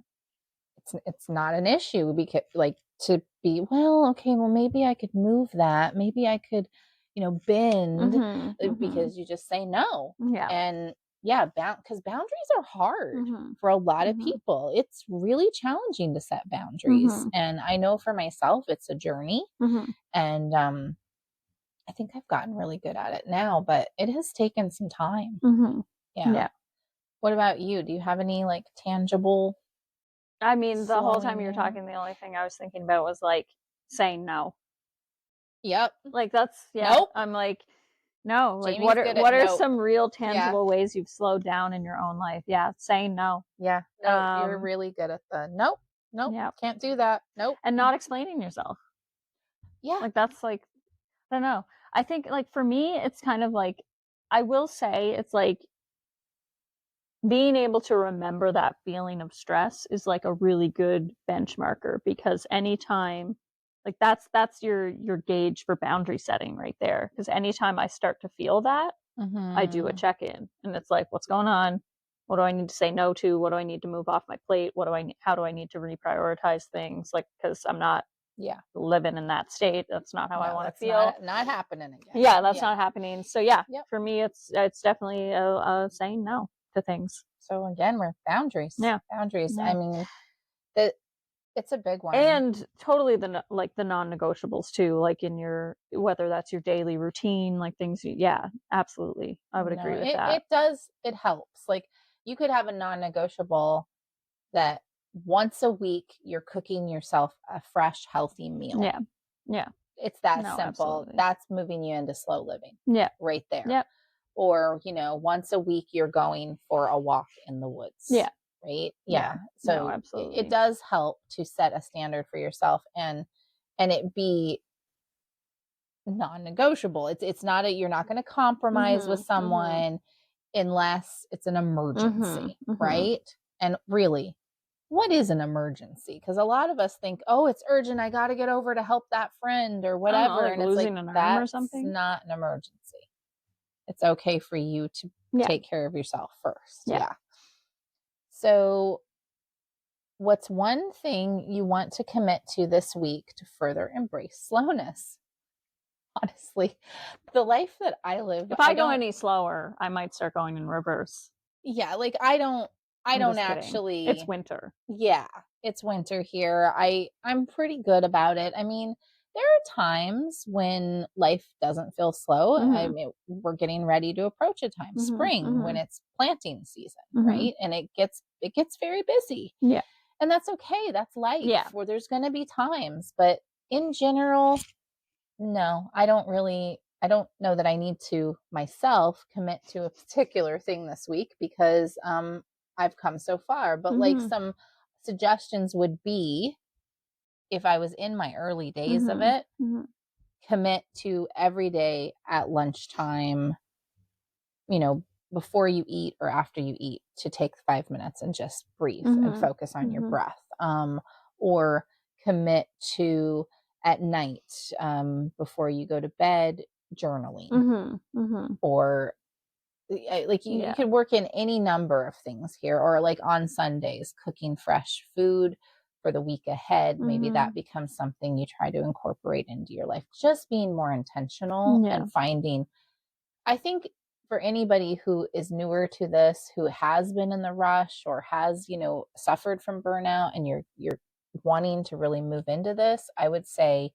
B: it's not an issue, because, like, to be, well, okay, well, maybe I could move that. Maybe I could, bend, because you just say no. And because boundaries are hard for a lot of people. It's really challenging to set boundaries. And I know for myself, it's a journey. And I think I've gotten really good at it now, but it has taken some time. Yeah. What about you? Do you have any, like, tangible?
A: I mean, the whole time you were talking, the only thing I was thinking about was, like, saying no.
B: Yep.
A: Like, that's,
B: Nope.
A: I'm like, no. Like,
B: Jamie's
A: what are
B: nope.
A: some real tangible ways you've slowed down in your own life? Yeah, saying no.
B: Yeah. No, you're really good at the nope, can't do that. Nope.
A: And not explaining yourself.
B: Yeah.
A: Like, that's, like, I don't know. I think, like, for me, it's kind of like, I will say, it's like, being able to remember that feeling of stress is, like, a really good benchmarker, because anytime, like, that's your gauge for boundary setting right there, because anytime I start to feel that, I do a check-in, and it's like, what's going on? What do I need to say no to? What do I need to move off my plate? How do I need to reprioritize things? Like, because I'm not living in that state. That's not how I want to feel.
B: Not happening again.
A: Yeah, that's not happening. So for me, it's definitely a saying no to things.
B: So again, we're boundaries.
A: Yeah.
B: Boundaries.
A: Yeah.
B: I mean, it's a big one.
A: And totally the non-negotiables too, like in whether that's your daily routine, like things. Yeah, absolutely. I would agree with that.
B: It does. It helps. Like, you could have a non-negotiable that once a week you're cooking yourself a fresh, healthy meal.
A: Yeah. Yeah.
B: It's that simple. Absolutely. That's moving you into slow living.
A: Yeah.
B: Right there.
A: Yeah.
B: Or, once a week you're going for a walk in the woods. Yeah. Right? Yeah. So absolutely. It does help to set a standard for yourself, and it be non-negotiable. It's not you're not going to compromise with someone unless it's an emergency, right? And really, what is an emergency? Because a lot of us think, oh, it's urgent, I got to get over to help that friend or whatever.
A: Like, and it's losing an arm or something.
B: That's not an emergency. It's okay for you to take care of yourself first. Yeah. So what's one thing you want to commit to this week to further embrace slowness? Honestly, the life that I live,
A: if I go any slower, I might start going in reverse.
B: Yeah, like, I don't actually.
A: It's winter.
B: Yeah, it's winter here. I'm pretty good about it. I mean, there are times when life doesn't feel slow. I mean, we're getting ready to approach a time, spring, when it's planting season, right? And it gets very busy. Yeah. And that's okay. That's life. Yeah. Where there's going to be times, but in general, no, I don't know that I need to myself commit to a particular thing this week, because I've come so far. But like, some suggestions would be, if I was in my early days of it, commit to every day at lunchtime, before you eat or after you eat, to take 5 minutes and just breathe and focus on your breath. Or commit to, at night, before you go to bed, journaling. Or like, you could work in any number of things here. Or like on Sundays, cooking fresh food for the week ahead. Maybe that becomes something you try to incorporate into your life. Just being more intentional and finding, I think, for anybody who is newer to this, who has been in the rush or has, suffered from burnout, and you're wanting to really move into this, I would say,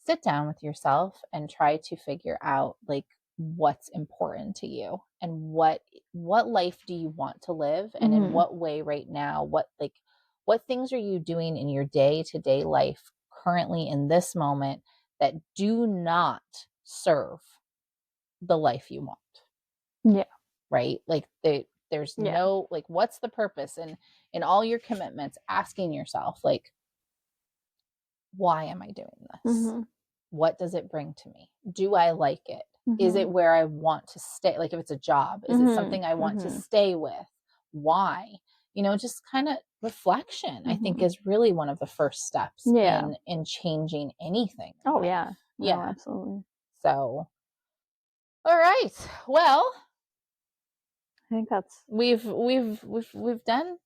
B: sit down with yourself and try to figure out, like, what's important to you, and what life do you want to live, and in what way right now, what things are you doing in your day-to-day life currently in this moment that do not serve the life you want.
A: Yeah.
B: Right? Like there's no, like, what's the purpose? And in all your commitments, asking yourself, like, why am I doing this?
A: Mm-hmm.
B: What does it bring to me? Do I like it?
A: Mm-hmm.
B: Is it where I want to stay? Like, if it's a job, is it something I want to stay with? Why? Just kind of reflection, I think, is really one of the first steps in changing anything.
A: Oh,
B: life.
A: yeah.
B: Yeah.
A: No, absolutely.
B: So, all right. Well,
A: I think that's
B: we've done it.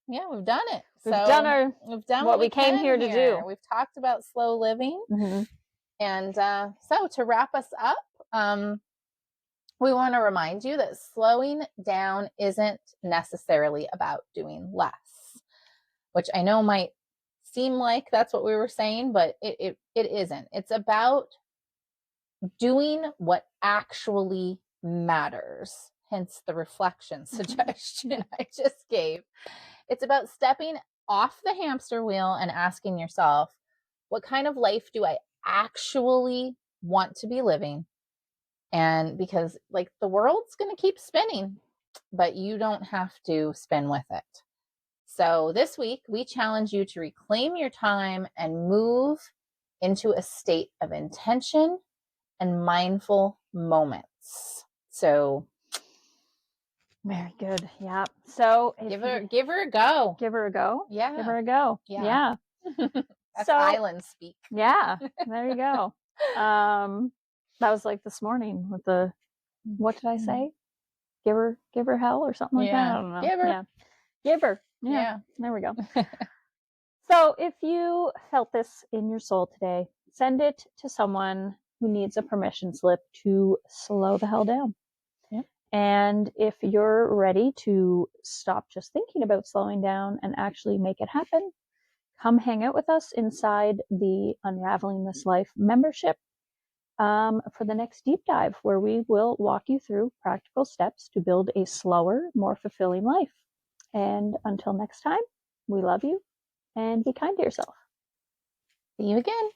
B: We've done it. We've done
A: what we came here to do.
B: We've talked about slow living. And so to wrap us up, we want to remind you that slowing down isn't necessarily about doing less, which I know might seem like that's what we were saying, but it isn't. It's about doing what actually matters, hence the reflection suggestion I just gave. It's about stepping off the hamster wheel and asking yourself, what kind of life do I actually want to be living? And because, like, the world's going to keep spinning, but you don't have to spin with it. So this week, we challenge you to reclaim your time and move into a state of intention and mindful moments. So
A: very good. Yeah. So
B: give her a go.
A: Give her a go.
B: Yeah.
A: Give her a go. Yeah.
B: That's island speak.
A: Yeah. There you go. That was like this morning with the, what did I say? Give her hell or something like that. I don't know.
B: Give her.
A: Yeah. Give her. Yeah. There we go. So if you felt this in your soul today, send it to someone who needs a permission slip to slow the hell down.
B: Yeah.
A: And if you're ready to stop just thinking about slowing down and actually make it happen, come hang out with us inside the Unraveling This Life membership for the next deep dive, where we will walk you through practical steps to build a slower, more fulfilling life. And until next time, we love you and be kind to yourself.
B: See you again.